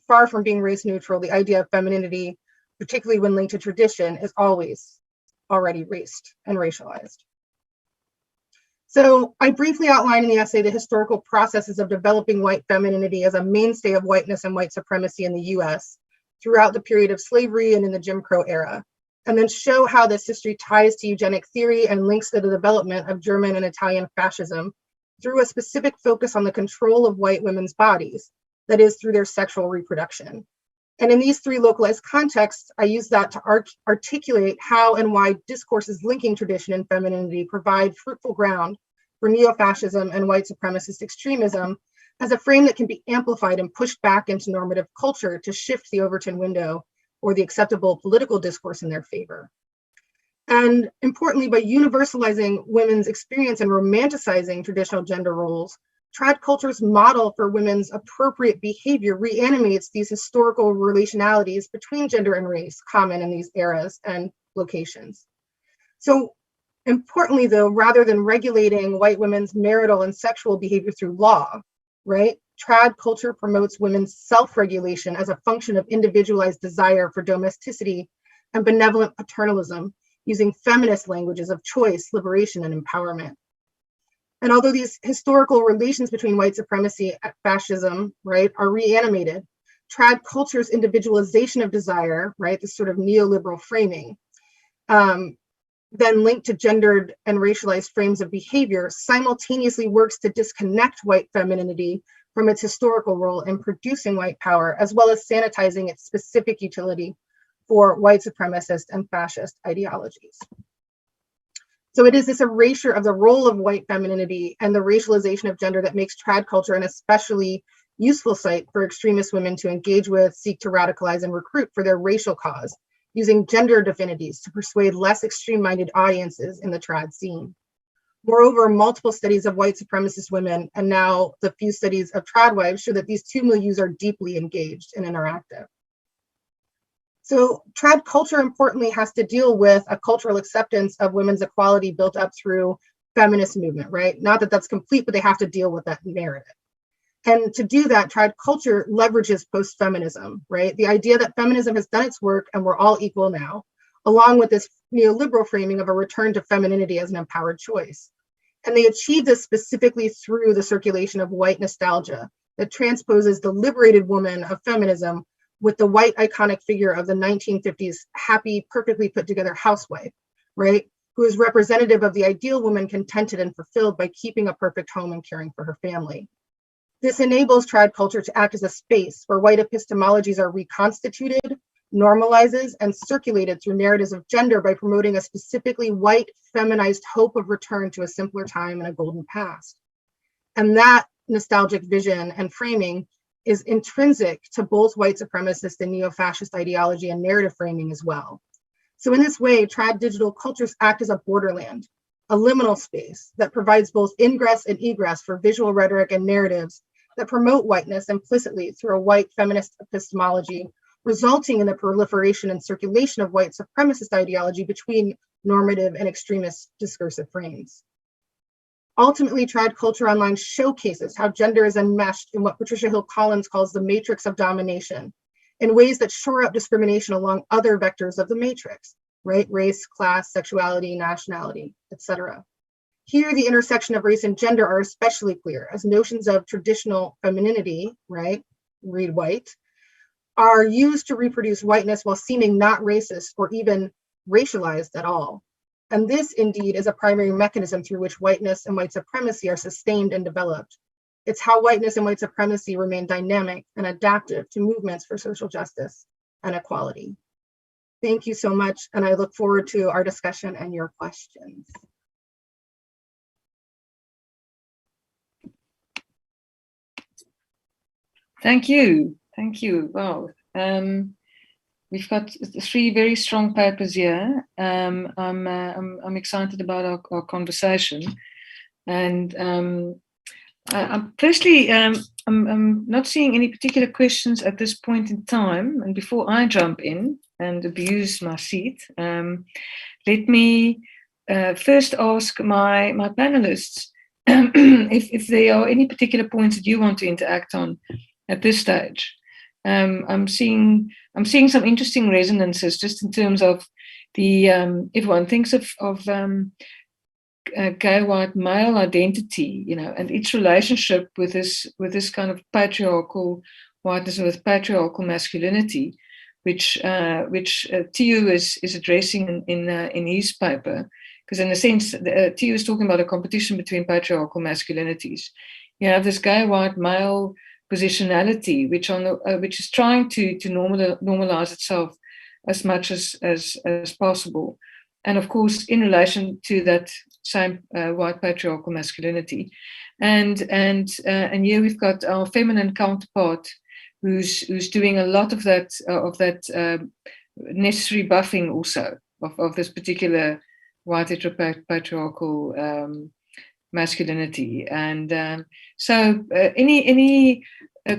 far from being race neutral, the idea of femininity, particularly when linked to tradition, is always already raced and racialized. So I briefly outline in the essay the historical processes of developing white femininity as a mainstay of whiteness and white supremacy in the US throughout the period of slavery and in the Jim Crow era, and then show how this history ties to eugenic theory and links to the development of German and Italian fascism through a specific focus on the control of white women's bodies, that is, through their sexual reproduction. And in these three localized contexts, I use that to articulate how and why discourses linking tradition and femininity provide fruitful ground for neo-fascism and white supremacist extremism as a frame that can be amplified and pushed back into normative culture to shift the Overton window or the acceptable political discourse in their favor. And importantly, by universalizing women's experience and romanticizing traditional gender roles, trad culture's model for women's appropriate behavior reanimates these historical relationalities between gender and race common in these eras and locations. So importantly though, rather than regulating white women's marital and sexual behavior through law, right, trad culture promotes women's self-regulation as a function of individualized desire for domesticity and benevolent paternalism, using feminist languages of choice, liberation, and empowerment. And although these historical relations between white supremacy and fascism, right, are reanimated, trad culture's individualization of desire, right, this sort of neoliberal framing, then linked to gendered and racialized frames of behavior, simultaneously works to disconnect white femininity from its historical role in producing white power, as well as sanitizing its specific utility for white supremacist and fascist ideologies. So it is this erasure of the role of white femininity and the racialization of gender that makes trad culture an especially useful site for extremist women to engage with, seek to radicalize, and recruit for their racial cause, using gendered affinities to persuade less extreme-minded audiences in the trad scene. Moreover, multiple studies of white supremacist women, and now the few studies of trad wives, show that these two milieux are deeply engaged and interactive. So trad culture, importantly, has to deal with a cultural acceptance of women's equality built up through feminist movement, right? Not that that's complete, but they have to deal with that narrative. And to do that, trad culture leverages post-feminism, right? The idea that feminism has done its work and we're all equal now, along with this neoliberal framing of a return to femininity as an empowered choice. And they achieve this specifically through the circulation of white nostalgia that transposes the liberated woman of feminism with the white iconic figure of the 1950s happy, perfectly put together housewife, right? Who is representative of the ideal woman contented and fulfilled by keeping a perfect home and caring for her family. This enables trad culture to act as a space where white epistemologies are reconstituted, normalizes and circulated through narratives of gender by promoting a specifically white, feminized hope of return to a simpler time and a golden past. And that nostalgic vision and framing is intrinsic to both white supremacist and neo-fascist ideology and narrative framing as well. So in this way, trad digital cultures act as a borderland, a liminal space that provides both ingress and egress for visual rhetoric and narratives that promote whiteness implicitly through a white feminist epistemology, resulting in the proliferation and circulation of white supremacist ideology between normative and extremist discursive frames. Ultimately, trad culture online showcases how gender is enmeshed in what Patricia Hill Collins calls the matrix of domination, in ways that shore up discrimination along other vectors of the matrix, right? Race, class, sexuality, nationality, etc. Here, the intersection of race and gender are especially clear, as notions of traditional femininity, right, read white, are used to reproduce whiteness while seeming not racist or even racialized at all. And this indeed is a primary mechanism through which whiteness and white supremacy are sustained and developed. It's how whiteness and white supremacy remain dynamic and adaptive to movements for social justice and equality. Thank you so much, and I look forward to our discussion and your questions. Thank you. Thank you. Wow. We've got 3 very strong papers here. I'm excited about our conversation. And firstly, I'm not seeing any particular questions at this point in time. And before I jump in and abuse my seat, let me first ask my panelists if there are any particular points that you want to interact on at this stage. I'm seeing some interesting resonances just in terms of the if one thinks of gay white male identity, you know, and its relationship with this kind of patriarchal whiteness and with patriarchal masculinity, which Theo is addressing in his paper, because in a sense Theo is talking about a competition between patriarchal masculinities. You have this gay white male positionality, which is trying to normalize itself as much as possible, and of course in relation to that same white patriarchal masculinity, and here we've got our feminine counterpart who's doing a lot of that necessary buffing also of this particular white heteropatriarchal masculinity. And so any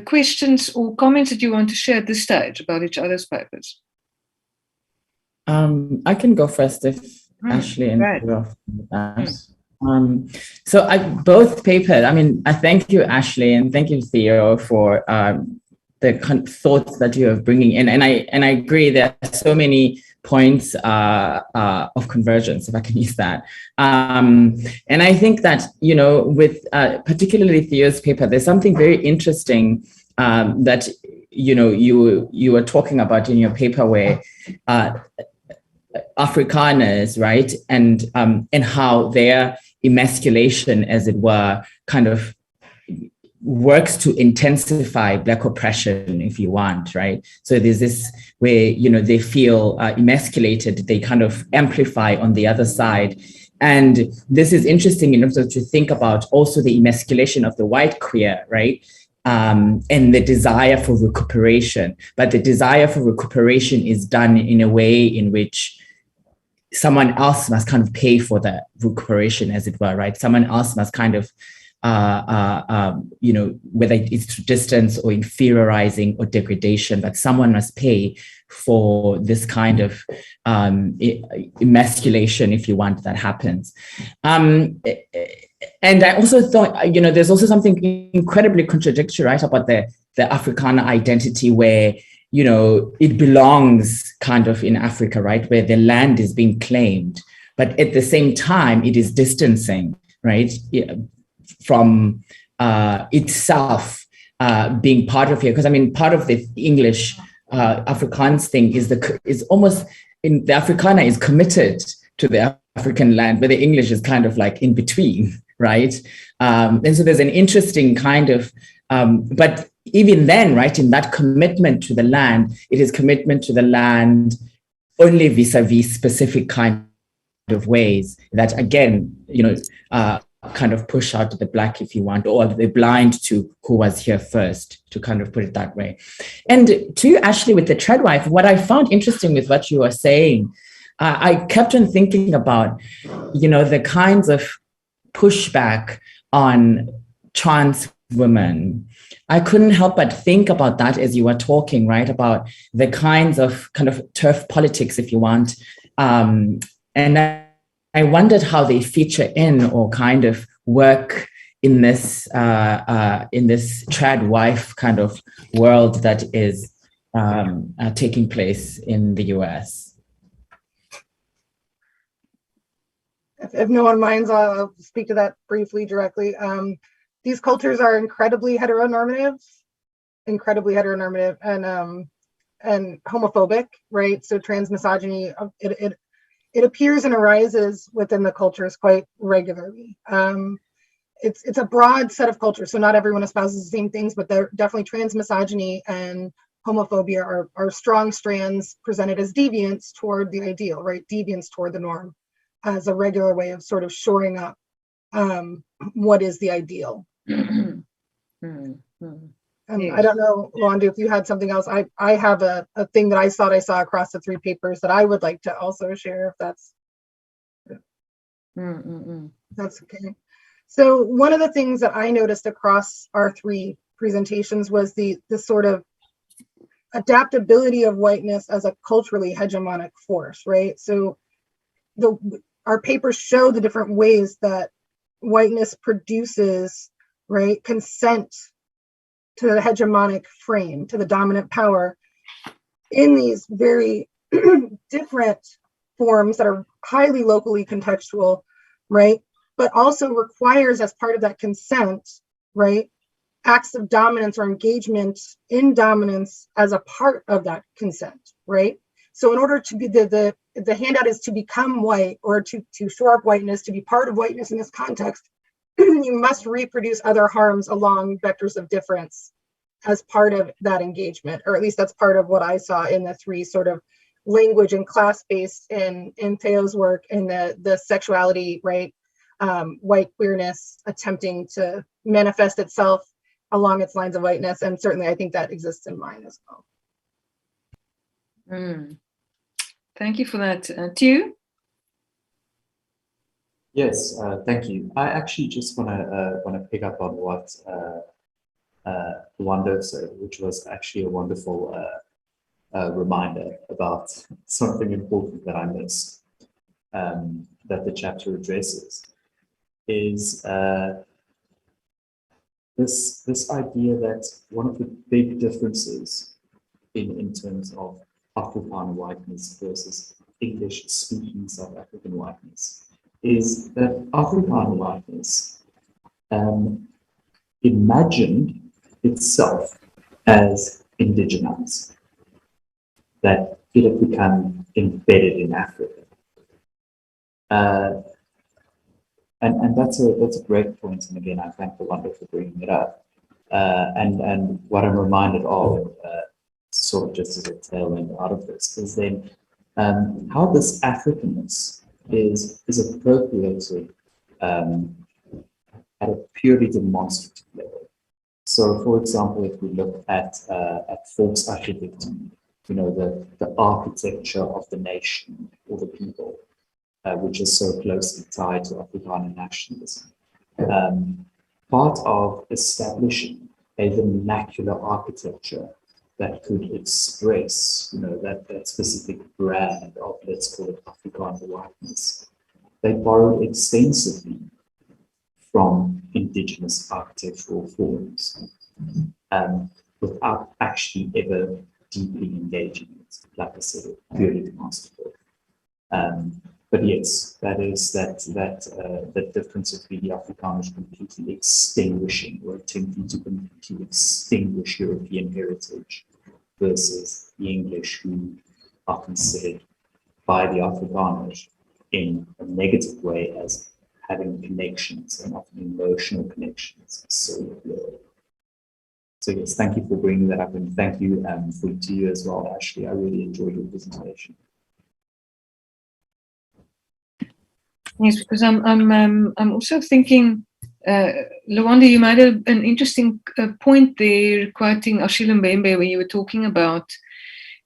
questions or comments that you want to share at this stage about each other's papers? I can go first if Ashley and Theo that. So both papers, I mean, I thank you, Ashley, and thank you, Theo, for the thoughts that you are bringing in. And I agree there are so many points of convergence, if I can use that. And I think that, you know, with particularly Theo's paper, there's something very interesting that, you know, you were talking about in your paper where Afrikaners, right, and how their emasculation, as it were, kind of works to intensify Black oppression, if you want, right? So there's this where, you know, they feel emasculated, they kind of amplify on the other side. And this is interesting enough to think about also the emasculation of the white queer, right? And the desire for recuperation. But the desire for recuperation is done in a way in which someone else must kind of pay for the recuperation, as it were, right? Someone else must kind of you know, whether it's through distance or inferiorizing or degradation, but someone must pay for this kind of emasculation, if you want, that happens. And I also thought, you know, there's also something incredibly contradictory, right, about the Afrikaner identity where, you know, it belongs kind of in Africa, right, where the land is being claimed, but at the same time, it is distancing, right, from itself being part of here. Because I mean, part of the English Afrikaans thing is almost in the Afrikaner is committed to the African land, where the English is kind of like in between, right? And so there's an interesting kind of, but even then, right, in that commitment to the land, it is commitment to the land only vis-a-vis specific kind of ways that, again, kind of push out the Black, if you want, or they're blind to who was here first, to kind of put it that way. And to Ashley, with the treadwife, what I found interesting with what you were saying, I kept on thinking about, the kinds of pushback on trans women. I couldn't help but think about that as you were talking, right, about the kinds of kind of turf politics, if you want. And I wondered how they feature in or kind of work in this trad wife kind of world that is taking place in the US. If no one minds, I'll speak to that briefly, directly. These cultures are incredibly heteronormative, and homophobic, right? So trans misogyny, it appears and arises within the cultures quite regularly. It's a broad set of cultures, so not everyone espouses the same things, but they're definitely trans misogyny and homophobia are strong strands presented as deviance toward the ideal, right? Deviance toward the norm as a regular way of sort of shoring up what is the ideal. And I don't know, Lwando, if you had something else. I have a thing that I thought I saw across the 3 papers that I would like to also share, if that's that's okay. So one of the things that I noticed across our 3 presentations was the sort of adaptability of whiteness as a culturally hegemonic force, right? So our papers show the different ways that whiteness produces, right, consent to the hegemonic frame, to the dominant power, in these very different forms that are highly locally contextual, right? But also requires, as part of that consent, right, acts of dominance or engagement in dominance as a part of that consent, right? So in order to be the handout is to become white, or to shore up whiteness, to be part of whiteness in this context, you must reproduce other harms along vectors of difference as part of that engagement, or at least that's part of what I saw in the 3 sort of language and class-based in Theo's work, in the sexuality, right, white queerness attempting to manifest itself along its lines of whiteness, and certainly I think that exists in mine as well. Thank you for that. Theo? Yes, thank you. I actually just want to pick up on what Lwando said, which was actually a wonderful reminder about something important that I missed, that the chapter addresses, is this idea that one of the big differences in terms of Afrikaner whiteness versus English-speaking South African whiteness is that Afrikaner whiteness imagined itself as indigenized, that it had become embedded in Africa. And that's a great point. And again, I thank Lwando for bringing it up. And what I'm reminded of, sort of just as a tail end out of this, is then how this Africanness is appropriated at a purely demonstrative level. So, for example, if we look at volksarchitecture, the architecture of the nation or the people, which is so closely tied to Afrikaner nationalism. Part of establishing a vernacular architecture that could express, that specific brand of, let's call it, Afrikaner whiteness, they borrowed extensively from indigenous architectural forms, without actually ever deeply engaging it, like I said, purely demonstrable. But yes, that difference of the Afrikaners completely extinguishing or attempting to completely extinguish European heritage versus the English, who are considered by the Afrikaners in a negative way as having connections and often emotional connections. So So yes, thank you for bringing that up, and thank you to you as well, Ashley. I really enjoyed your presentation. Yes, because I'm also thinking, Lwando, you made an interesting point there, quoting Achille Mbembe, when you were talking about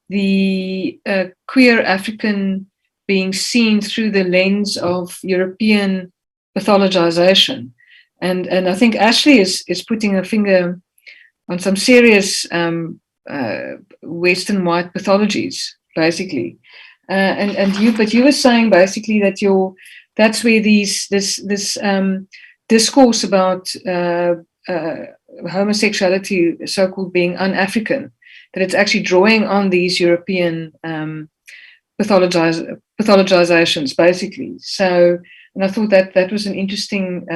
the queer African being seen through the lens of European pathologization, and I think Ashley is putting her finger on some serious Western white pathologies, basically, but you were saying basically that that's where this discourse about homosexuality, so-called being un-African, that it's actually drawing on these European pathologizations, basically. So, and I thought that was an interesting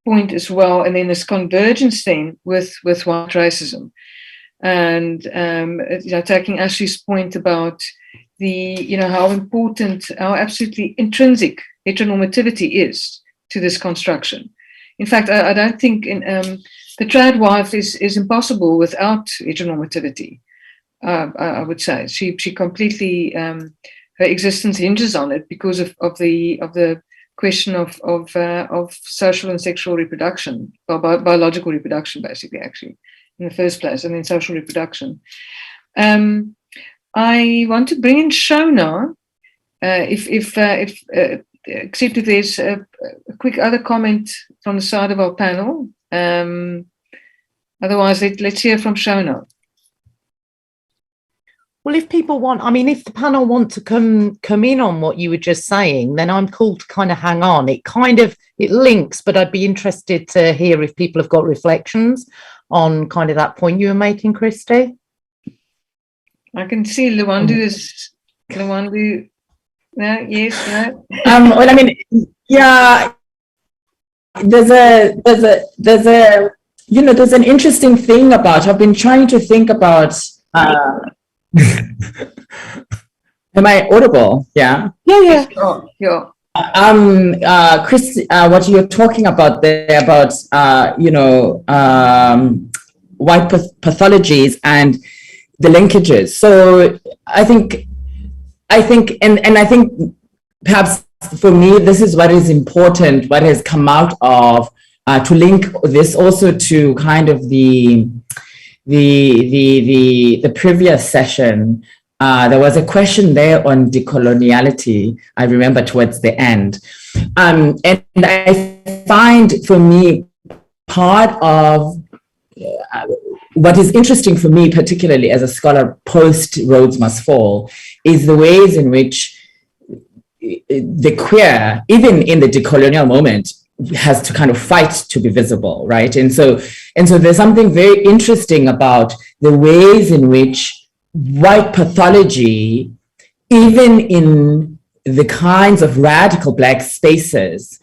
point as well. And then this convergence then with white racism, and taking Ashley's point about how important, how absolutely intrinsic heteronormativity is to this construction. In fact, I don't think the trad wife is impossible without heteronormativity. I would say she completely her existence hinges on it because of the question of social and sexual reproduction, or biological reproduction, basically, actually, in the first place, and then social reproduction. I want to bring in Shona, except if there's a quick other comment from the side of our panel. Otherwise, let's hear from Shona. Well, if people want, if the panel want to come in on what you were just saying, then I'm cool to kind of hang on. It links, but I'd be interested to hear if people have got reflections on kind of that point you were making, Christi. I can see Lwando is Lwando. No, yes, no. Well, yeah. There's an interesting thing about. I've been trying to think about. Am I audible? Yeah. Yeah. Christi, what you're talking about there about white pathologies and the linkages. So I think perhaps for me this is what is important. What has come out of to link this also to kind of the previous session. There was a question there on decoloniality, I remember, towards the end. And I find, for me, part of what is interesting for me, particularly as a scholar post Rhodes Must Fall, is the ways in which the queer, even in the decolonial moment, has to kind of fight to be visible, right? And so there's something very interesting about the ways in which white pathology, even in the kinds of radical Black spaces,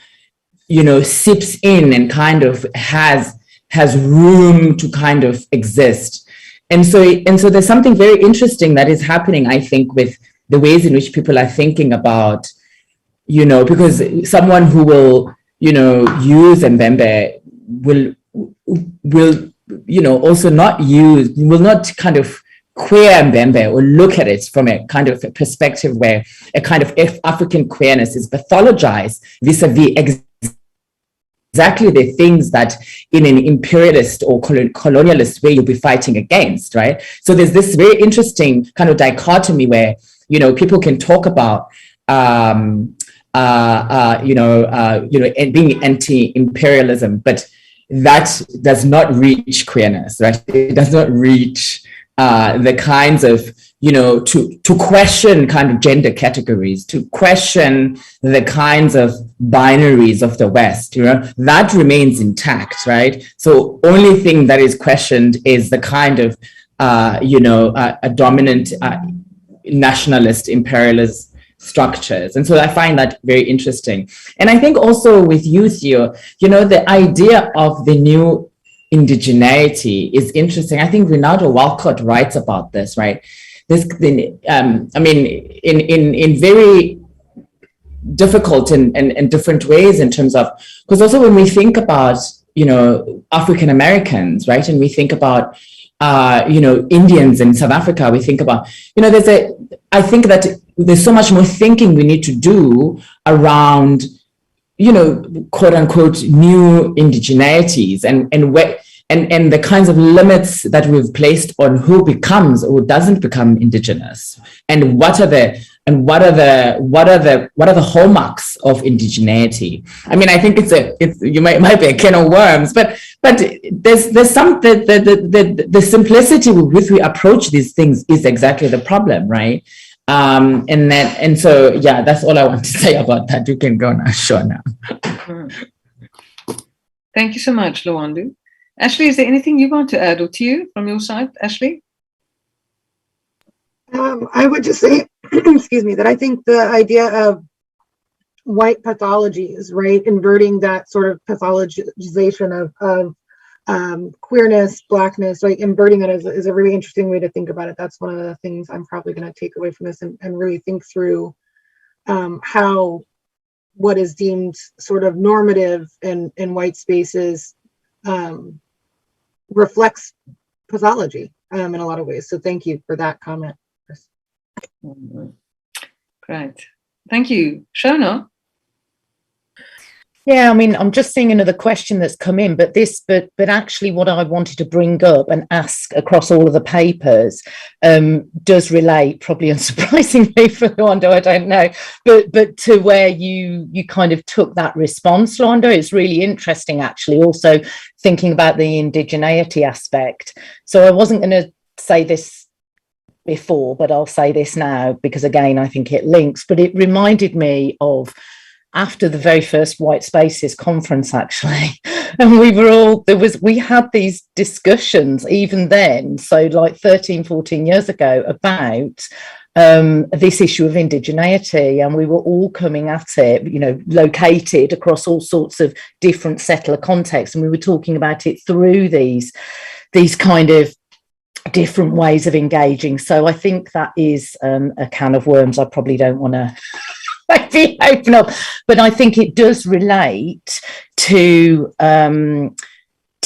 seeps in and kind of has room to kind of exist. And so there's something very interesting that is happening, I think, with the ways in which people are thinking about, because someone who will, use Mbembe will also will not kind of queer Mbembe or look at it from a kind of a perspective where a kind of African queerness is pathologized vis-a-vis exactly the things that in an imperialist or colonialist way you'll be fighting against, right? So there's this very interesting kind of dichotomy where, people can talk about, being anti-imperialism, but that does not reach queerness, right? It does not reach the kinds of, to question kind of gender categories, to question the kinds of binaries of the West, that remains intact, right? So only thing that is questioned is the kind of, a dominant nationalist imperialist structures. And so I find that very interesting. And I think also with you, Theo, the idea of the new indigeneity is interesting. I think Ronaldo Walcott writes about this, right? In very difficult and different ways in terms of, because also when we think about African Americans, right? And we think about, Indians in South Africa. We think about, I think that there's so much more thinking we need to do around, quote unquote, new indigeneities and the kinds of limits that we've placed on who becomes or doesn't become indigenous, and what are the hallmarks of indigeneity. I mean, I think it might be a can of worms, but there's some the simplicity with which we approach these things is exactly the problem, right? So that's all I want to say about that. You can go now, Shona. Thank you so much, Lwando. Ashley, is there anything you want to add, or Theo, from your side, Ashley? I would just say, excuse me, that I think the idea of white pathologies, right, inverting that sort of pathologization of queerness, blackness, right, inverting it is a really interesting way to think about it. That's one of the things I'm probably going to take away from this and really think through how what is deemed sort of normative in white spaces reflects pathology in a lot of ways. So thank you for that comment. Great. Thank you. Shona? Yeah, I mean, I'm just seeing another question that's come in, but actually what I wanted to bring up and ask across all of the papers does relate, probably unsurprisingly for Lwando, I don't know, but to where you kind of took that response, Lwando. It's really interesting, actually, also thinking about the indigeneity aspect. So I wasn't going to say this before, but I'll say this now because, again, I think it links, but it reminded me of after the very first White Spaces conference, actually, and we had these discussions even then, so like 13, 14 years ago, about this issue of indigeneity, and we were all coming at it, located across all sorts of different settler contexts, and we were talking about it through these kind of different ways of engaging. So I think that is a can of worms I probably don't want to maybe open up, but I think it does relate to the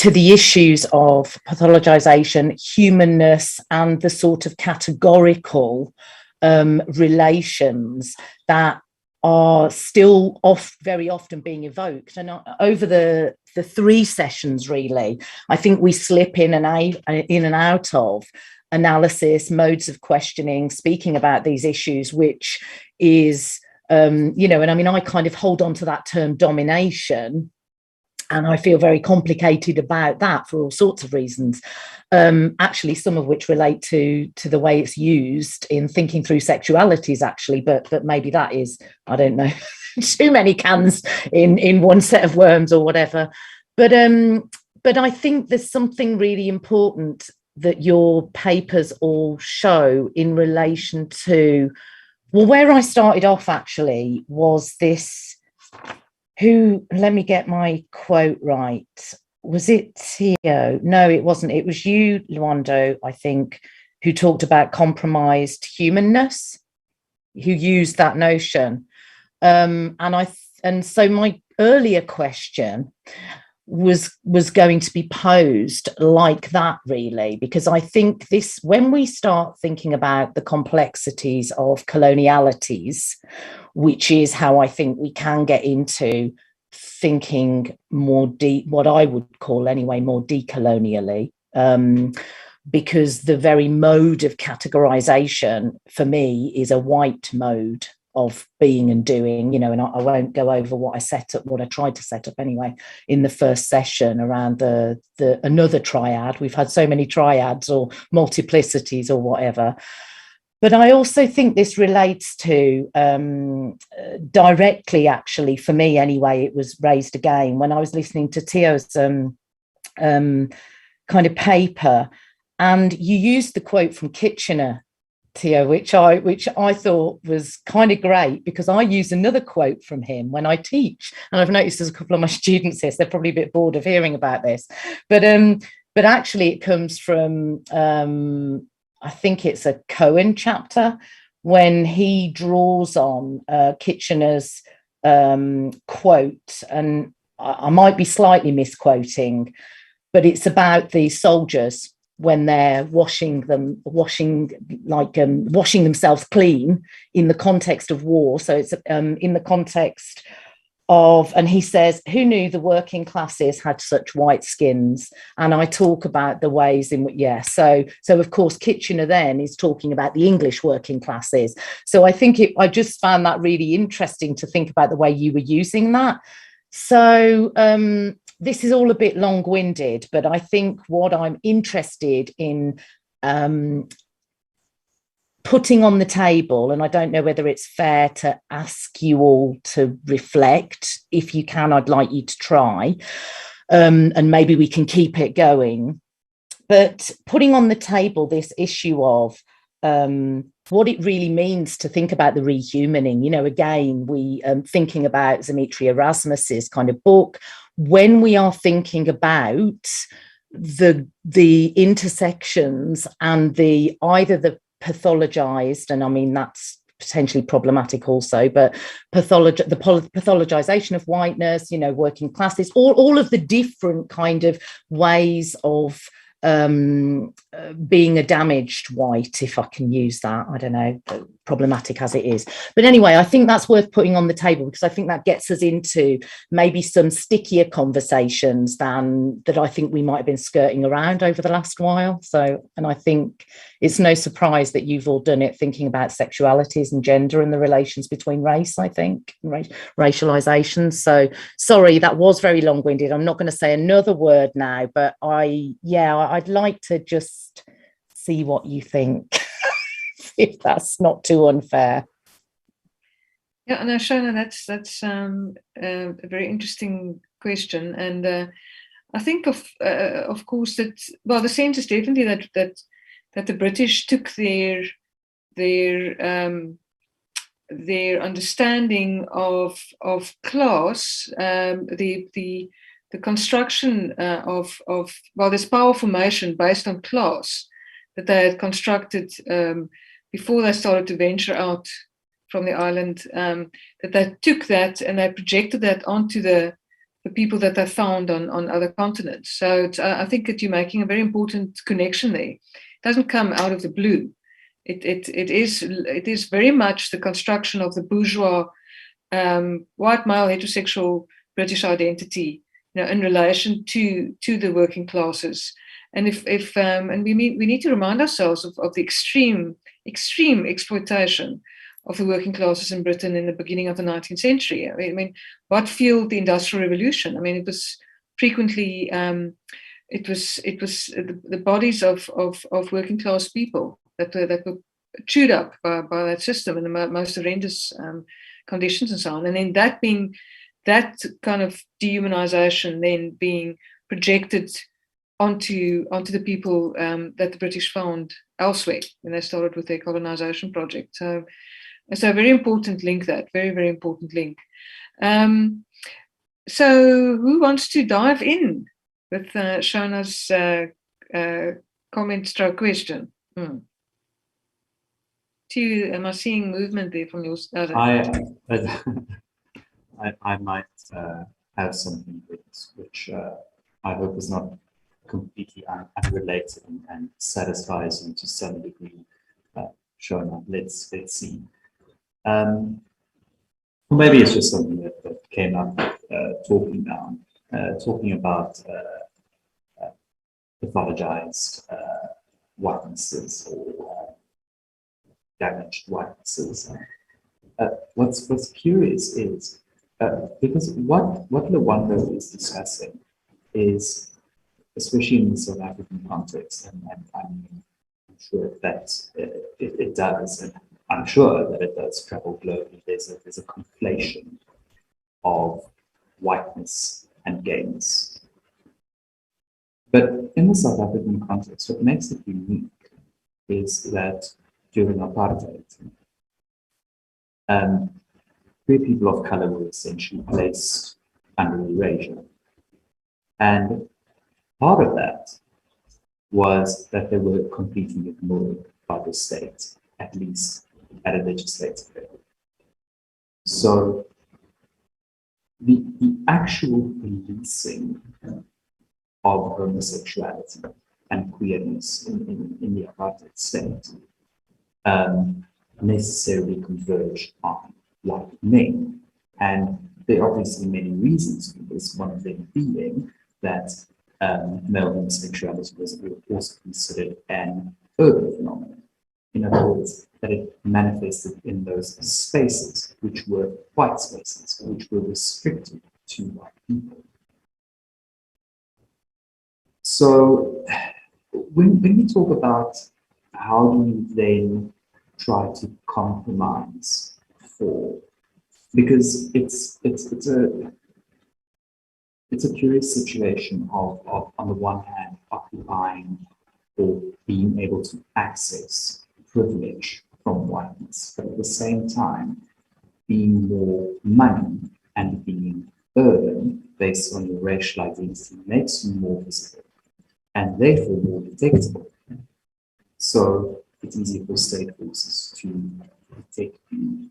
issues of pathologization, humanness, and the sort of categorical relations that are still very often being evoked. And over the three sessions, really, I think we slip in and out of analysis, modes of questioning, speaking about these issues, which is and I mean, I kind of hold on to that term domination, and I feel very complicated about that for all sorts of reasons, actually, some of which relate to the way it's used in thinking through sexualities, actually, but maybe that is, I don't know, too many cans in one set of worms or whatever. But I think there's something really important that your papers all show in relation to, well, where I started off actually was this, let me get my quote right. Was it Theo? No, it wasn't. It was you, Lwando, I think, who talked about compromised humanness, who used that notion. And so my earlier question was going to be posed like that, really, because I think when we start thinking about the complexities of colonialities, which is how I think we can get into thinking more deep, what I would call anyway, more decolonially, because the very mode of categorization for me is a white mode of being and doing, and I won't go over what I tried to set up anyway in the first session around the another triad. We've had so many triads or multiplicities or whatever. But I also think this relates to directly, actually, for me anyway, it was raised again when I was listening to Theo's kind of paper, and you used the quote from Kitchener, Theo, which I thought was kind of great, because I use another quote from him when I teach, and I've noticed there's a couple of my students here, so they're probably a bit bored of hearing about this, but actually it comes from I think it's a Cohen chapter, when he draws on Kitchener's quote, and I might be slightly misquoting, but it's about the soldiers when they're washing themselves clean in the context of war. So it's in the context of, and he says, who knew the working classes had such white skins? And I talk about the ways in which, so of course Kitchener then is talking about the English working classes. So I think I just found that really interesting to think about the way you were using that. So this is all a bit long-winded, but I think what I'm interested in putting on the table, and I don't know whether it's fair to ask you all to reflect. If you can, I'd like you to try, and maybe we can keep it going. But putting on the table this issue of what it really means to think about the rehumaning. You know, again, we thinking about Dimitri Erasmus's kind of book, when we are thinking about the intersections and the either the pathologized, and I mean that's potentially problematic also, but pathologization of whiteness, you know, working classes, all of the different kind of ways of being a damaged white, if I can use that, I don't know, problematic as it is. But anyway, I think that's worth putting on the table, because I think that gets us into maybe some stickier conversations than that I think we might have been skirting around over the last while. So, and I think it's no surprise that you've all done it thinking about sexualities and gender and the relations between race, I think, racialization. So sorry, that was very long-winded. I'm not going to say another word now, but I'd like to just see what you think, if that's not too unfair. Yeah, no, Shona, that's a very interesting question, and I think of course that, well, the sense is definitely that the British took their understanding of class, the construction of this power formation based on class that they had constructed before they started to venture out from the island, that they took that and they projected that onto the people that they found on other continents. So I think that you're making a very important connection there. It doesn't come out of the blue. It is very much the construction of the bourgeois, white male heterosexual British identity, you know, in relation to the working classes. And and we need to remind ourselves of the extreme exploitation of the working classes in Britain in the beginning of the 19th century. I mean, what fueled the Industrial Revolution? I mean, it was frequently it was the bodies of working class people that were chewed up by that system in the most horrendous conditions and so on. And then that kind of dehumanization then being projected onto the people that the British found elsewhere when they started with their colonization project. So it's a very important link, that very, very important link. So who wants to dive in with Shona's comment stroke question? Theo, am I seeing movement there from your side? I might have something which I hope is not completely unrelated and satisfies you to some degree. Shona, let's see. Maybe it's just something that came up talking about pathologized whitenesses or damaged whitenesses. What's curious is because what Lwando is discussing is, especially in the South African context, and I'm sure that it does, and I'm sure that it does travel globally. There's a conflation of whiteness and gayness. But in the South African context, what makes it unique is that during apartheid, queer people of color were essentially placed under erasure. And part of that was that they were completely ignored by the state, at least at a legislative level. So the actual policing of homosexuality and queerness in the apartheid state necessarily converge on white men. And there are obviously many reasons for this, one of them being that male homosexuality was also considered an urban phenomenon. In other words, that it manifested in those spaces, which were white spaces, which were restricted to white people. So when we talk about how do you then try to compromise for, because it's a curious situation of on the one hand occupying or being able to access privilege from whiteness, but at the same time being more money and being urban based on your racial identity makes you more visible and therefore more detectable. So it's easier for state forces to detect you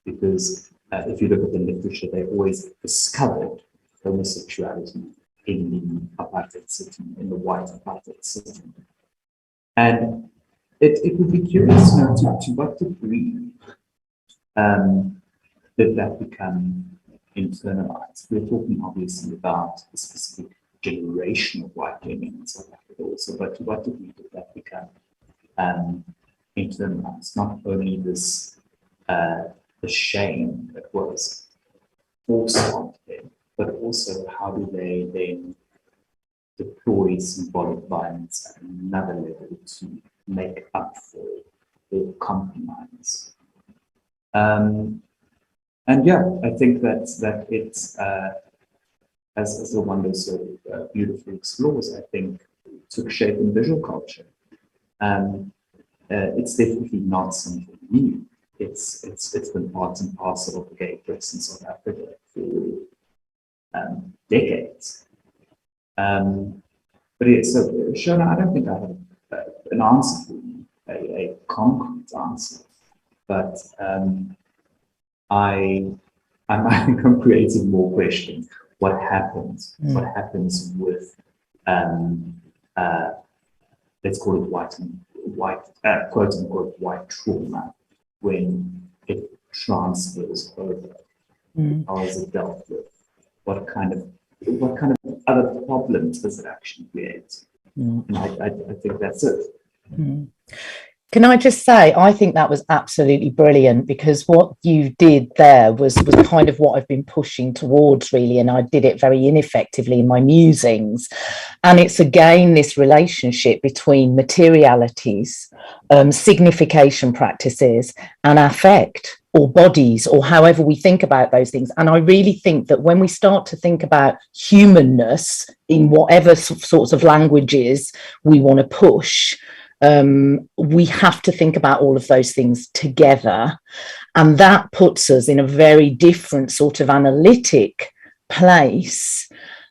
because if you look at the literature, they always discovered homosexuality in the apartheid system, in the white apartheid system. And it would be curious to know to what degree did that become internalized. We're talking obviously about a specific generation of white women in South Africa also, but to what degree did that become internalized? Not only this the shame that was forced on them, but also how do they then deploy symbolic violence at another level to make up for or compromise. And yeah, I think that it's as Lwando so beautifully explores, I think took shape in visual culture. It's definitely not something new. It's been part and parcel of the gay press in South Africa for decades. But yeah, so Shona, I don't think I have an answer for you, a concrete answer, but I think I'm creating more questions. What happens? What happens with let's call it white quote unquote white trauma when it transfers over? How is it dealt with? What kind of other problems does it actually create? And I think that's it. Can I just say, I think that was absolutely brilliant, because what you did there was kind of what I've been pushing towards, really, and I did it very ineffectively in my musings. And it's again this relationship between materialities, signification practices, and affect, or bodies, or however we think about those things. And I really think that when we start to think about humanness in whatever sorts of languages we want to push, we have to think about all of those things together. And that puts us in a very different sort of analytic place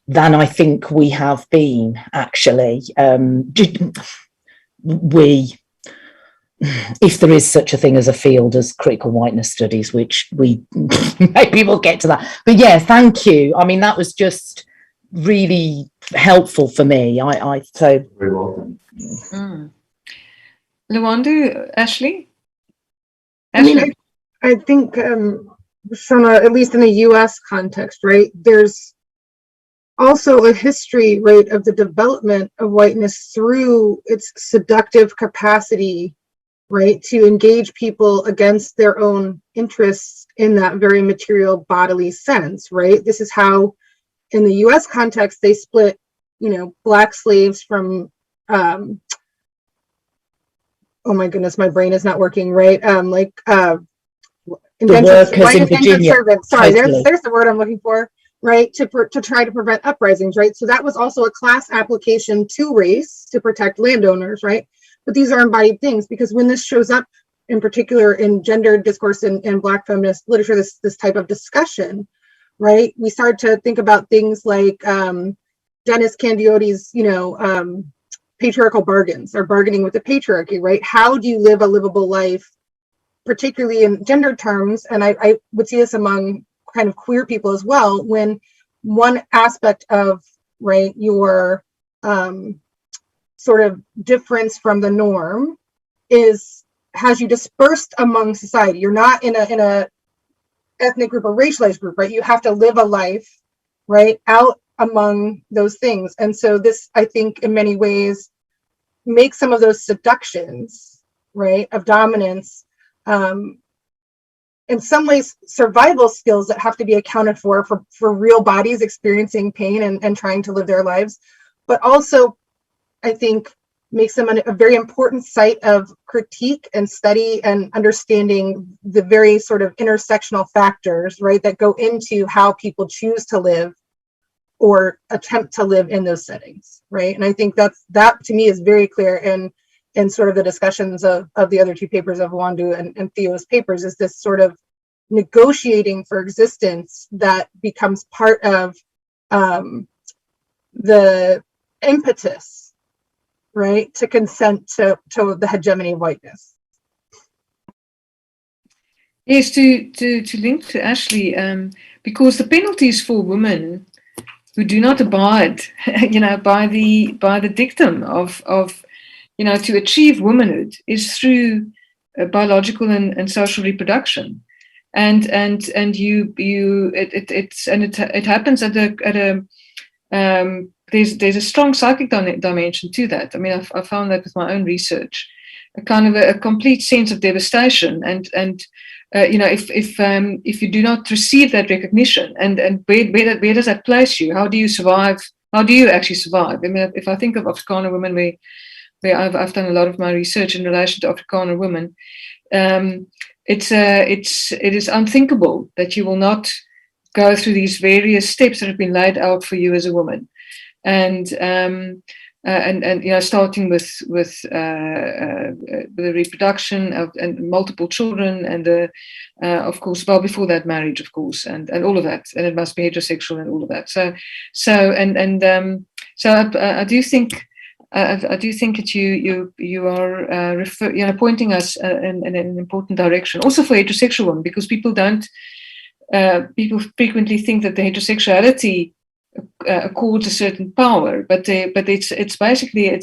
than I think we have been, actually. If there is such a thing as a field as critical whiteness studies, which we maybe we'll get to that. But yeah, thank you. I mean, that was just really helpful for me. So Very welcome. Lwando, Ashley? I mean, I think, Shona, at least in the US context, right, there's also a history, right, of the development of whiteness through its seductive capacity, right, to engage people against their own interests in that very material bodily sense, right? This is how, in the US context, they split, Black slaves from, oh my goodness, my brain is not working, right? The workers in Virginia. Sorry, totally. There's the word I'm looking for, right? To try to prevent uprisings, right? So that was also a class application to race to protect landowners, right? But these are embodied things, because when this shows up, in particular in gender discourse and Black feminist literature, this type of discussion, right? We start to think about things like Dennis Candiotti's, patriarchal bargains, or bargaining with the patriarchy, right? How do you live a livable life, particularly in gender terms? And I would see this among kind of queer people as well, when one aspect of, right, your sort of difference from the norm has you dispersed among society. You're not in a ethnic group or racialized group, right? You have to live a life, right, out among those things. And so this, I think, in many ways makes some of those seductions, right, of dominance, in some ways survival skills that have to be accounted for real bodies experiencing pain and trying to live their lives, but also I think makes them a very important site of critique and study and understanding the very sort of intersectional factors, right, that go into how people choose to live or attempt to live in those settings, right? And I think that to me is very clear in sort of the discussions of the other two papers of Lwando and Theo's papers, is this sort of negotiating for existence that becomes part of the impetus, right, to consent to the hegemony of whiteness. Yes, to link to Ashley, because the penalties for women who do not abide, by the dictum of to achieve womanhood is through biological and social reproduction, and it happens at a there's a strong psychic dimension to that. I mean, I found that with my own research, a kind of a complete sense of devastation, and if you do not receive that recognition, and where does that place you? How do you survive? How do you actually survive? I mean, if I think of Afrikaner women, where I've done a lot of my research in relation to Afrikaner women, it is unthinkable that you will not go through these various steps that have been laid out for you as a woman, and starting with the reproduction of and multiple children, and of course, well before that, marriage, of course, and all of that, and it must be heterosexual and all of that. So I do think. I do think that you are pointing us in an important direction, also for heterosexual women, because people frequently think that the heterosexuality accords a certain power, but it's basically a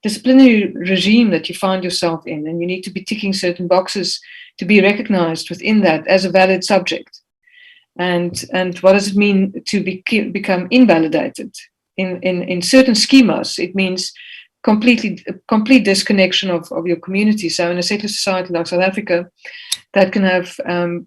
disciplinary regime that you find yourself in, and you need to be ticking certain boxes to be recognized within that as a valid subject. And what does it mean to become invalidated? In certain schemas, it means complete disconnection of your community. So in a settler society like South Africa, that can have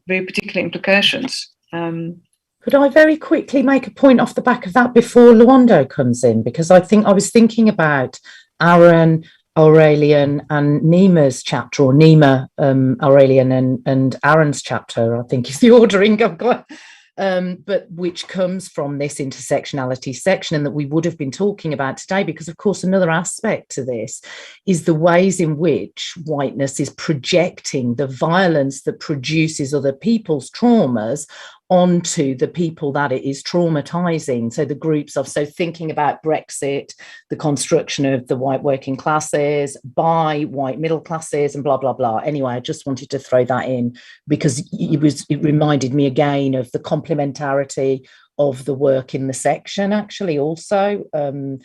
very particular implications. Could I very quickly make a point off the back of that before Lwando comes in? Because I was thinking about Aaron, Aurelian, and Nima's chapter, or Nima, Aurelian, and Aaron's chapter, I think is the ordering I've got. But which comes from this intersectionality section, and that we would have been talking about today, because of course another aspect to this is the ways in which whiteness is projecting the violence that produces other people's traumas onto the people that it is traumatizing. So the groups of, so thinking about Brexit, the construction of the white working classes by white middle classes and blah, blah, blah. Anyway, I just wanted to throw that in because it reminded me again of the complementarity of the work in the section actually also. And,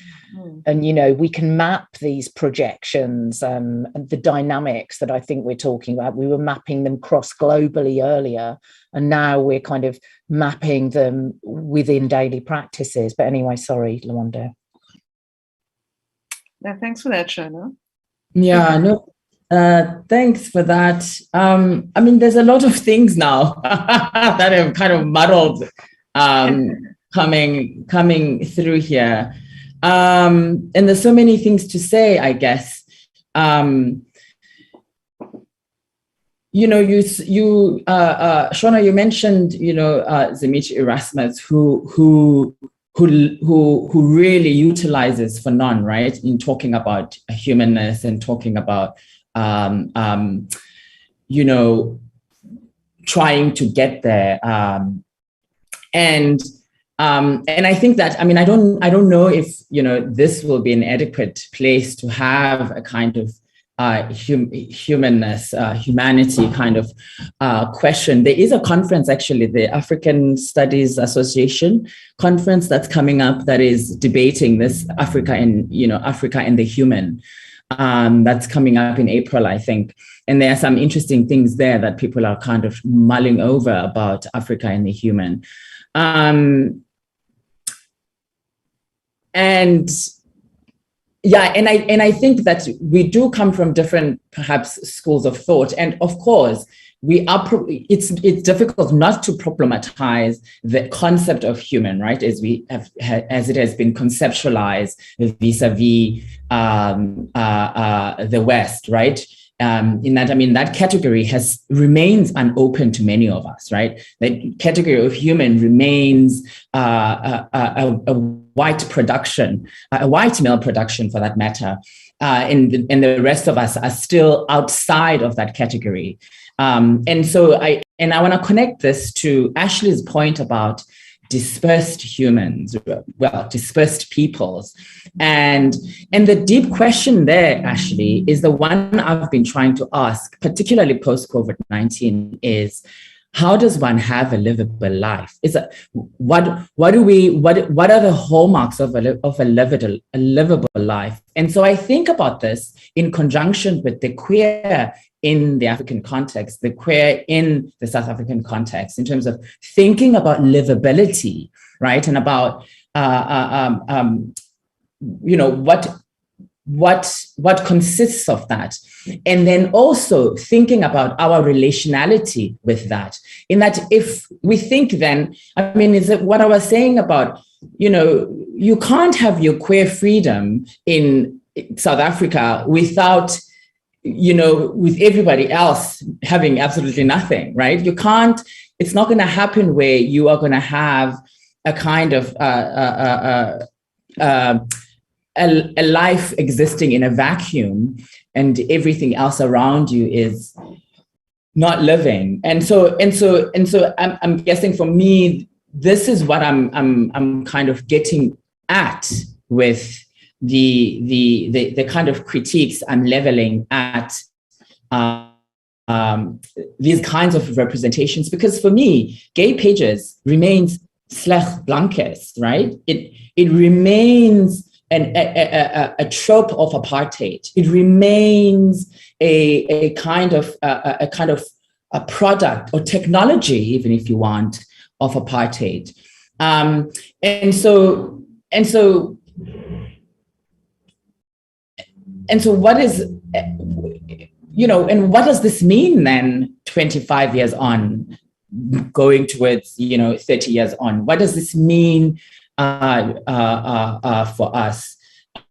we can map these projections and the dynamics that I think we're talking about. We were mapping them cross-globally earlier, and now we're kind of mapping them within daily practices. But anyway, sorry, Lwando. Yeah, thanks for that, Shona. Yeah, no, thanks for that. I mean, there's a lot of things now that have kind of muddled coming through here. And there's so many things to say, I guess. Shona, you mentioned, Zimich Erasmus, who really utilizes Fanon, right, in talking about humanness and talking about, trying to get there. And I think that, I mean, I don't know if, this will be an adequate place to have a kind of humanness, humanity kind of question. There is a conference, actually, the African Studies Association conference that's coming up that is debating this Africa and the human. That's coming up in April, I think. And there are some interesting things there that people are kind of mulling over about Africa and the human. And I think that we do come from different, perhaps, schools of thought. And of course, it's difficult not to problematize the concept of human, right? As it has been conceptualized vis-a-vis the West, right? In that, I mean, that category remains unopen to many of us, right? The category of human remains a white production, a white male production for that matter, and the rest of us are still outside of that category. And so I want to connect this to Ashley's point about dispersed humans, dispersed peoples. And the deep question there, Ashley, is the one I've been trying to ask, particularly post-COVID-19, is how does one have a livable life? What are the hallmarks of a livable life? And so I think about this in conjunction with the queer in the African context, the queer in the South African context, in terms of thinking about livability, right? And about what consists of that. And then also thinking about our relationality with that. In that, if we think then, I mean, is it what I was saying about, you can't have your queer freedom in South Africa without, with everybody else having absolutely nothing, right? You can't, it's not going to happen where you are going to have a kind of a life existing in a vacuum and everything else around you is not living. And so I'm guessing for me, this is what I'm kind of getting at with the kind of critiques I'm leveling at these kinds of representations, because for me, gay pages remains slecht blankes, right? It remains a trope of apartheid. It remains a kind of a product or technology, even if you want, of apartheid. And so what is, and what does this mean then 25 years on, going towards, 30 years on? What does this mean for us?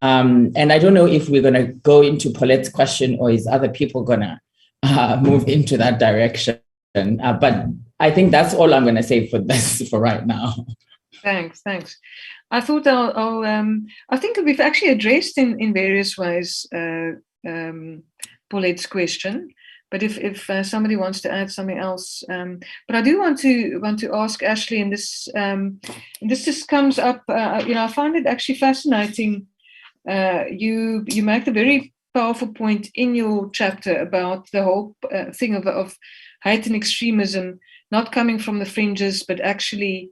And I don't know if we're going to go into Paulette's question or is other people going to move into that direction. But I think that's all I'm going to say for this for right now. Thanks. I thought I think we've actually addressed in various ways Paulette's question. But if somebody wants to add something else, but I do want to ask Ashley, and this just comes up. I find it actually fascinating. You make a very powerful point in your chapter about the whole thing of hate and extremism not coming from the fringes, but actually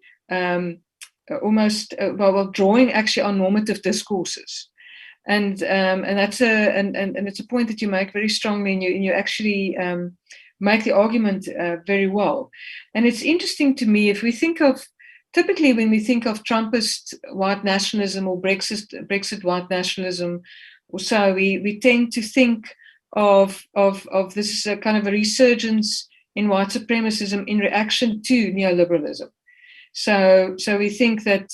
almost drawing actually on normative discourses. And that's and it's a point that you make very strongly, and you actually make the argument very well. And it's interesting to me, if we think of, typically when we think of Trumpist white nationalism or Brexit white nationalism, or so, we tend to think of this as a kind of a resurgence in white supremacism in reaction to neoliberalism. So we think that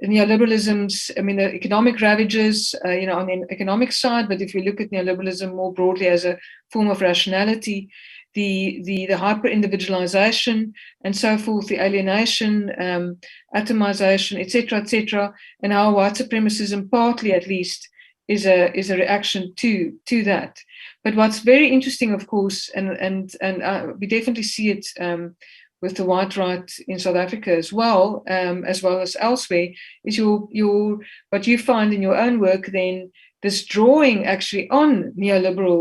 neoliberalism's, I mean, the economic ravages, on the economic side, but if you look at neoliberalism more broadly as a form of rationality, the hyper-individualization and so forth, the alienation, atomization, etc., and how white supremacism, partly at least, is a reaction to that. But what's very interesting, of course, and we definitely see it with the white right in South Africa as well as elsewhere, is your what you find in your own work then, this drawing actually on neoliberal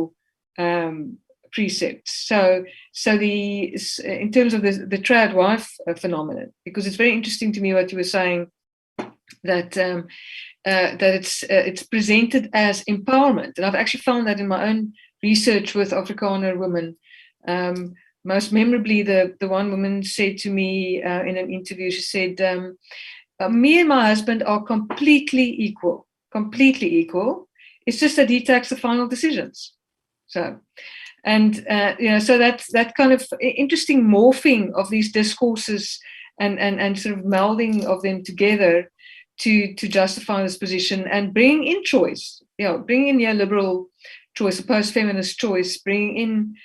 precepts. So in terms of the trad wife phenomenon, because it's very interesting to me what you were saying, that it's presented as empowerment, and I've actually found that in my own research with Afrikaner women. Most memorably, the one woman said to me in an interview, she said, "Me and my husband are completely equal. It's just that he takes the final decisions." So. And so that's that kind of interesting morphing of these discourses and sort of melding of them together to justify this position and bring in choice, bring in neoliberal choice, a post-feminist choice, bring in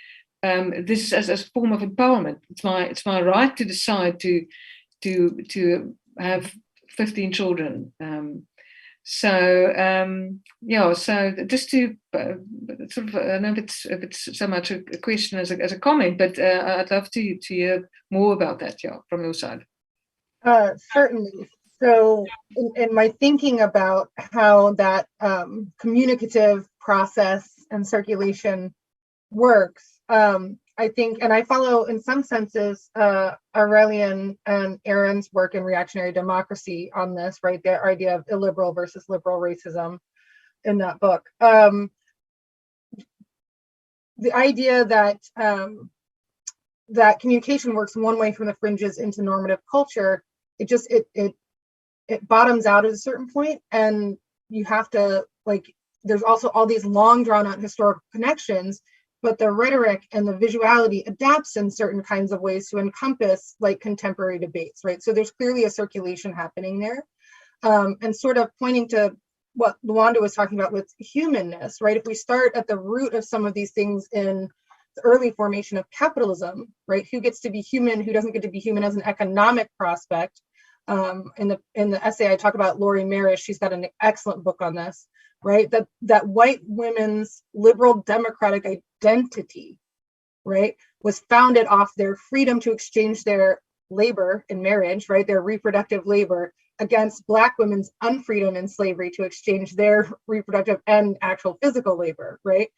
this as a form of empowerment. It's my right to decide to have 15 children. So just to sort of, I don't know if it's so much a question as a comment, but I'd love to hear more about that, from your side. Certainly. So in my thinking about how that communicative process and circulation works, I think, and I follow in some senses Aurelian and Aaron's work in Reactionary Democracy on this, right? The idea of illiberal versus liberal racism in that book. The idea that that communication works one way from the fringes into normative culture, it bottoms out at a certain point, and you have to, like, there's also all these long drawn out historical connections, but the rhetoric and the visuality adapts in certain kinds of ways to encompass like contemporary debates, right? So there's clearly a circulation happening there, and sort of pointing to what Lwando was talking about with humanness, right? If we start at the root of some of these things in the early formation of capitalism, right? Who gets to be human, who doesn't get to be human as an economic prospect. In the essay I talk about Laurie Marish, she's got an excellent book on this, right? That white women's liberal democratic identity, right, was founded off their freedom to exchange their labor in marriage, right, their reproductive labor, against Black women's unfreedom in slavery to exchange their reproductive and actual physical labor, right?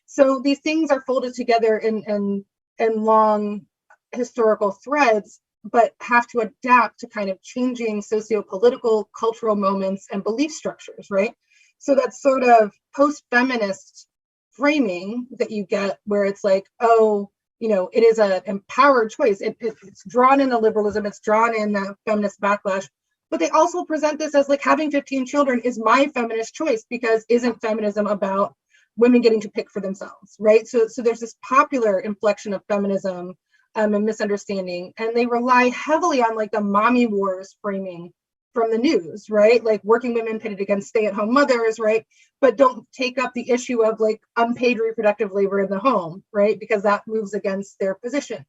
So these things are folded together in long historical threads, but have to adapt to kind of changing socio-political, cultural moments and belief structures, right? So that's sort of post-feminist framing that you get, where it's like, oh, it is an empowered choice. It's drawn in the liberalism, it's drawn in the feminist backlash, but they also present this as like having 15 children is my feminist choice, because isn't feminism about women getting to pick for themselves, right? So there's this popular inflection of feminism and misunderstanding, and they rely heavily on like the mommy wars framing from the news, right? Like working women pitted against stay-at-home mothers, right? But don't take up the issue of like unpaid reproductive labor in the home, right? Because that moves against their position.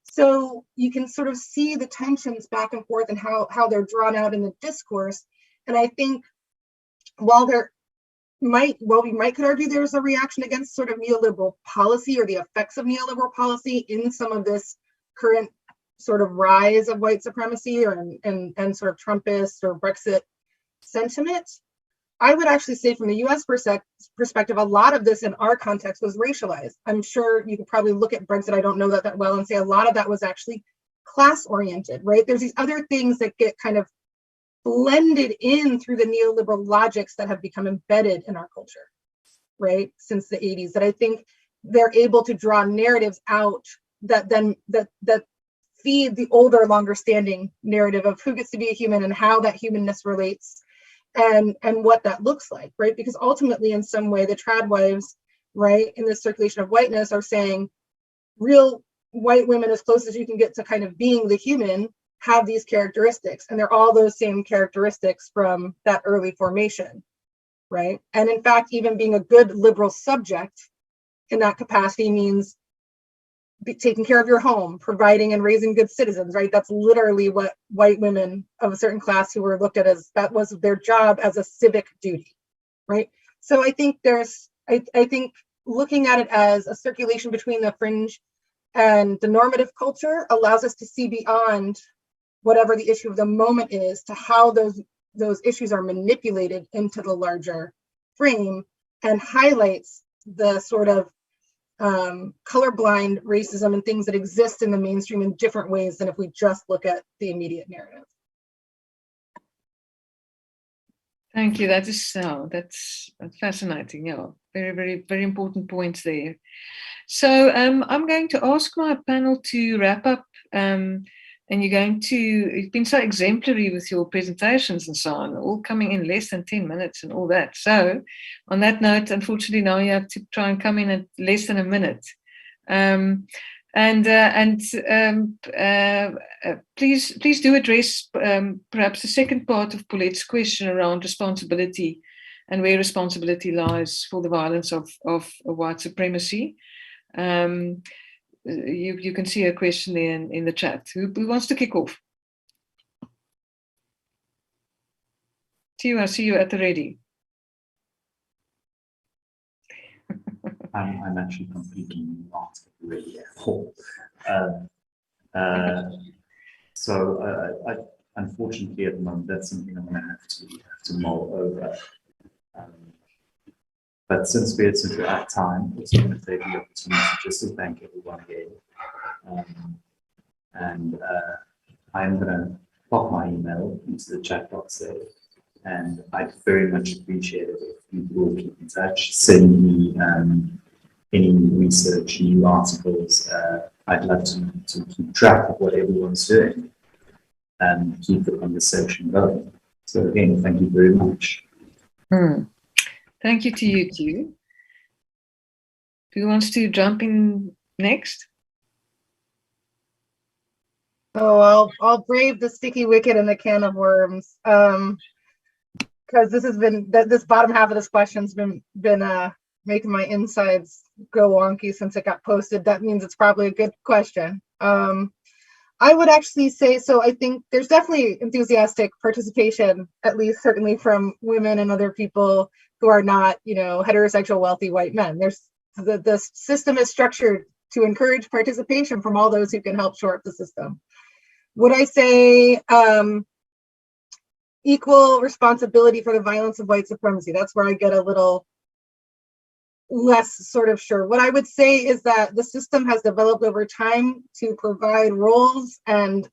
So you can sort of see the tensions back and forth and how they're drawn out in the discourse. And I think while we might could argue there's a reaction against sort of neoliberal policy or the effects of neoliberal policy in some of this current sort of rise of white supremacy and sort of Trumpist or Brexit sentiment, I would actually say from the US perspective, a lot of this in our context was racialized. I'm sure you could probably look at Brexit, I don't know that well, and say a lot of that was actually class oriented, right? There's these other things that get kind of blended in through the neoliberal logics that have become embedded in our culture, right? Since the 80s, that I think they're able to draw narratives out that feed the older, longer standing narrative of who gets to be a human and how that humanness relates and what that looks like, right? Because ultimately, in some way, the trad wives, right, in this circulation of whiteness are saying real white women, as close as you can get to kind of being the human, have these characteristics, and they're all those same characteristics from that early formation, right? And in fact, even being a good liberal subject in that capacity means taking care of your home, providing and raising good citizens, right? That's literally what white women of a certain class who were looked at as, that was their job as a civic duty, right? So I think I think looking at it as a circulation between the fringe and the normative culture allows us to see beyond whatever the issue of the moment is to how those issues are manipulated into the larger frame and highlights the sort of colorblind racism and things that exist in the mainstream in different ways than if we just look at the immediate narrative. Thank you. That's fascinating. Yeah, very, very, very important points there. So I'm going to ask my panel to wrap up, and you've been so exemplary with your presentations and so on, all coming in less than 10 minutes and all that. So on that note, unfortunately, now you have to try and come in at less than a minute. Please do address perhaps the second part of Paulette's question around responsibility and where responsibility lies for the violence of white supremacy. You can see a question there in the chat. Who wants to kick off? Theo, I see you at the ready. I'm actually completely not ready at all. Unfortunately, at the moment, that's something I'm going to have to mull over. But since we're at time, I'm also going to take the opportunity just to thank everyone again. I'm going to pop my email into the chat box there. And I'd very much appreciate it if you will keep in touch, send me any research, new articles. I'd love to keep track of what everyone's doing and keep the conversation going. So again, thank you very much. Thank you to you too. Who wants to jump in next? Oh, I'll brave the sticky wicket and the can of worms. Because this bottom half of this question's been making my insides go wonky since it got posted. That means it's probably a good question. I would actually say, so I think there's definitely enthusiastic participation, at least certainly from women and other people who are not, heterosexual wealthy white men. There's the system is structured to encourage participation from all those who can help shore up the system. Would I say equal responsibility for the violence of white supremacy? That's where I get a little less sort of sure. What I would say is that the system has developed over time to provide roles and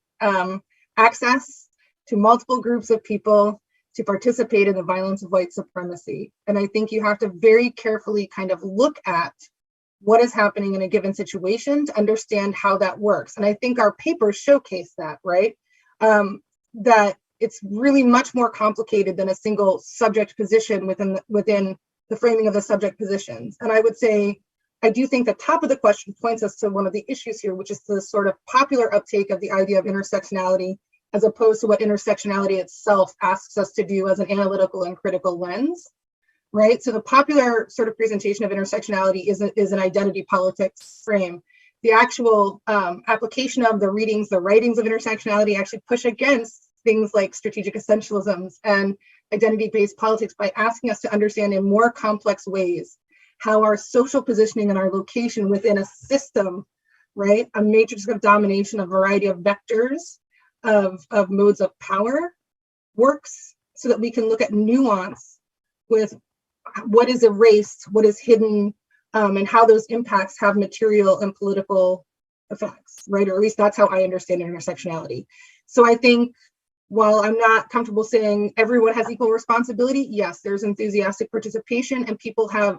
access to multiple groups of people to participate in the violence of white supremacy. And I think you have to very carefully kind of look at what is happening in a given situation to understand how that works. And I think our papers showcase that, right? That it's really much more complicated than a single subject position within the framing of the subject positions. And I would say, I do think the top of the question points us to one of the issues here, which is the sort of popular uptake of the idea of intersectionality, as opposed to what intersectionality itself asks us to do as an analytical and critical lens, right? So the popular sort of presentation of intersectionality is an identity politics frame. The actual application of the readings, the writings of intersectionality actually push against things like strategic essentialisms and identity-based politics by asking us to understand in more complex ways how our social positioning and our location within a system, right, a matrix of domination, a variety of vectors of modes of power works, so that we can look at nuance with what is erased, what is hidden, and how those impacts have material and political effects, right? Or at least that's how I understand intersectionality. So I think, while I'm not comfortable saying everyone has equal responsibility, yes, there's enthusiastic participation, and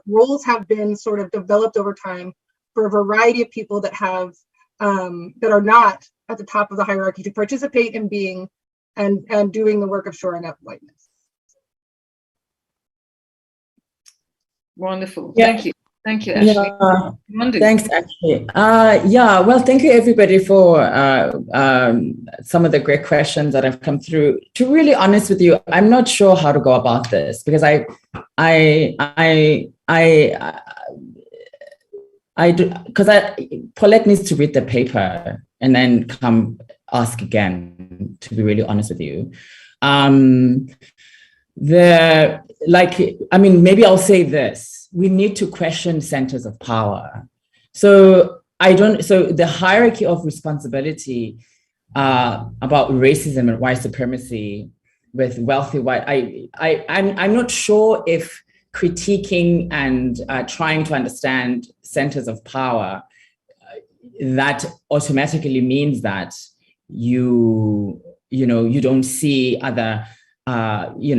roles have been sort of developed over time for a variety of people that have that are not at the top of the hierarchy to participate in being and doing the work of shoring up whiteness. Wonderful. Yeah. Thank you, Ashley. Yeah. Thanks, Ashley. Well, thank you everybody for some of the great questions that have come through. To be really honest with you, I'm not sure how to go about this, because Paulette needs to read the paper and then come ask again, to be really honest with you. Maybe I'll say this. We need to question centers of power. So the hierarchy of responsibility about racism and white supremacy with wealthy white, I'm not sure if critiquing and trying to understand centers of power, that automatically means that you don't see other you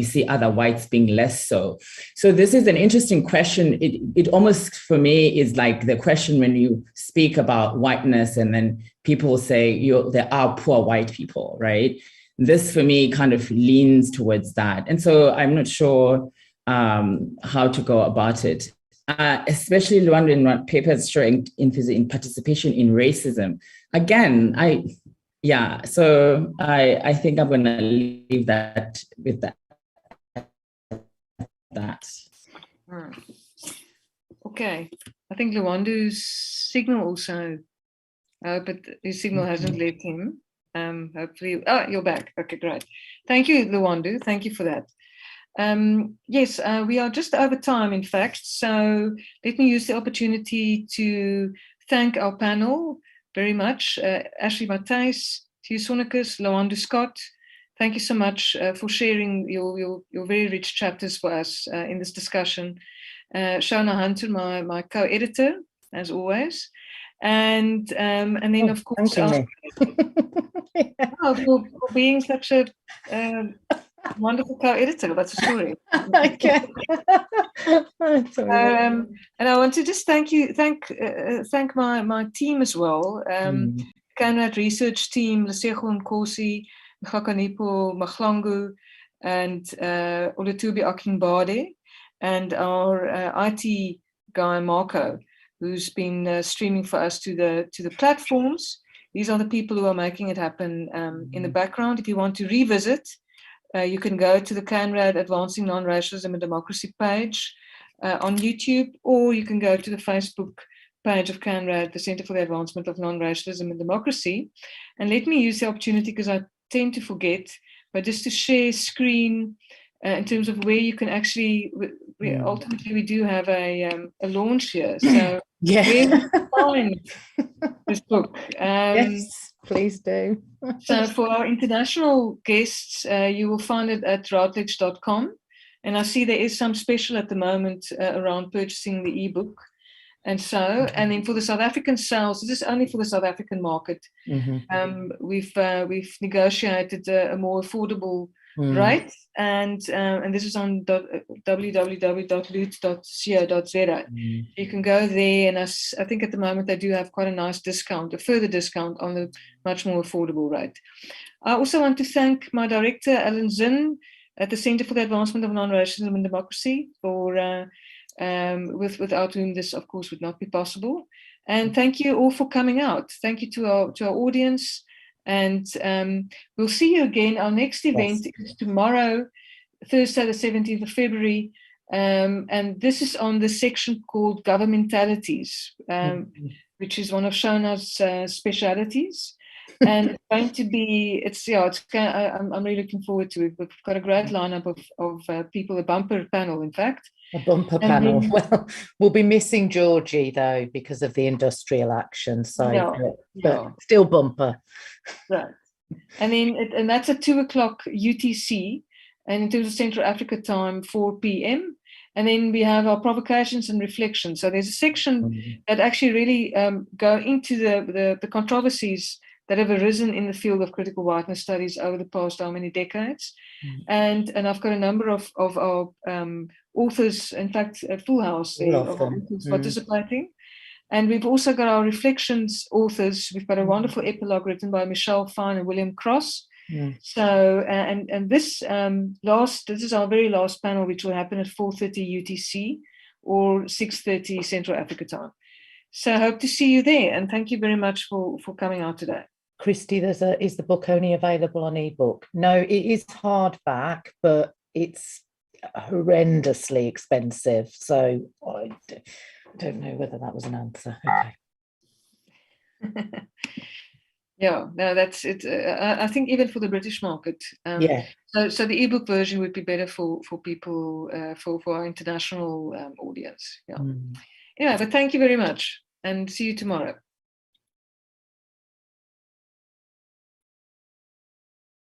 see other whites being less so. So this is an interesting question. It almost, for me, is like the question when you speak about whiteness and then people say there are poor white people, right? This, for me, kind of leans towards that. And so I'm not sure how to go about it. Especially Lwando in papers showing in participation in racism. Again, so I think I'm going to leave that with that. Okay, I think Lwando's signal also, but his signal hasn't left him. Hopefully, you're back. Okay, great. Thank you, Lwando. Thank you for that. Yes, we are just over time, in fact. So let me use the opportunity to thank our panel very much. Ashley Mattheis, Theo Sonnekus, Lwando Scott, thank you so much for sharing your very rich chapters for us in this discussion. Shona Hunter, my co-editor, as always. And then, of course, for being such a wonderful co-editor. That's a story. Okay. And I want to just thank my team as well. Canrad research team, Lesego Nkosi, Ngakanipo Mahlangu, and Olutubi Akinbade, and our IT guy Marco, who's been streaming for us to the platforms. These are the people who are making it happen in the background. If you want to revisit, you can go to the Canrad Advancing Non-Racialism and Democracy page on YouTube, or you can go to the Facebook page of Canrad, the Center for the Advancement of Non-Racialism and Democracy. And let me use the opportunity, because I tend to forget, but just to share screen in terms of where you can actually, ultimately we do have a launch here. So where you find this book? Yes, please do. So for our international guests, you will find it at routledge.com. And I see there is some special at the moment around purchasing the ebook. And so, and then for the South African sales, this is only for the South African market. We've negotiated a more affordable rate, and this is on www.loot.co.za. You can go there, and I think at the moment they do have quite a nice discount, a further discount on the much more affordable rate. I also want to thank my director, Alan Zinn, at the Center for the Advancement of Non-Racialism and Democracy, for without whom this, of course, would not be possible. And thank you all for coming out. Thank you to our audience. And we'll see you again. Our next event is tomorrow, Thursday, the 17th of February. And this is on the section called Governmentalities, which is one of Shona's specialities. And it's going to be, I'm really looking forward to it. We've got a great lineup of people, a bumper panel, in fact. A bumper panel. Well, we'll be missing Georgie, though, because of the industrial action. So, but still bumper. Right. And then, and that's at 2:00 UTC. And in terms of Central Africa time, 4 p.m. And then we have our provocations and reflections. So there's a section that actually really go into the controversies that have arisen in the field of critical whiteness studies over the past how many decades. And I've got a number of our authors, in fact, a full house there of authors participating. And we've also got our reflections authors. We've got a wonderful epilogue written by Michelle Fine and William Cross. So, and this this is our very last panel, which will happen at 4:30 UTC or 6:30 Central Africa time. So I hope to see you there, and thank you very much for coming out today. Christy, is the book only available on ebook? No, it is hardback, but it's horrendously expensive. So I don't know whether that was an answer. Okay. Yeah, no, that's it. I think even for the British market. So the ebook version would be better for people, for our international audience. Yeah. Anyway, but thank you very much, and see you tomorrow.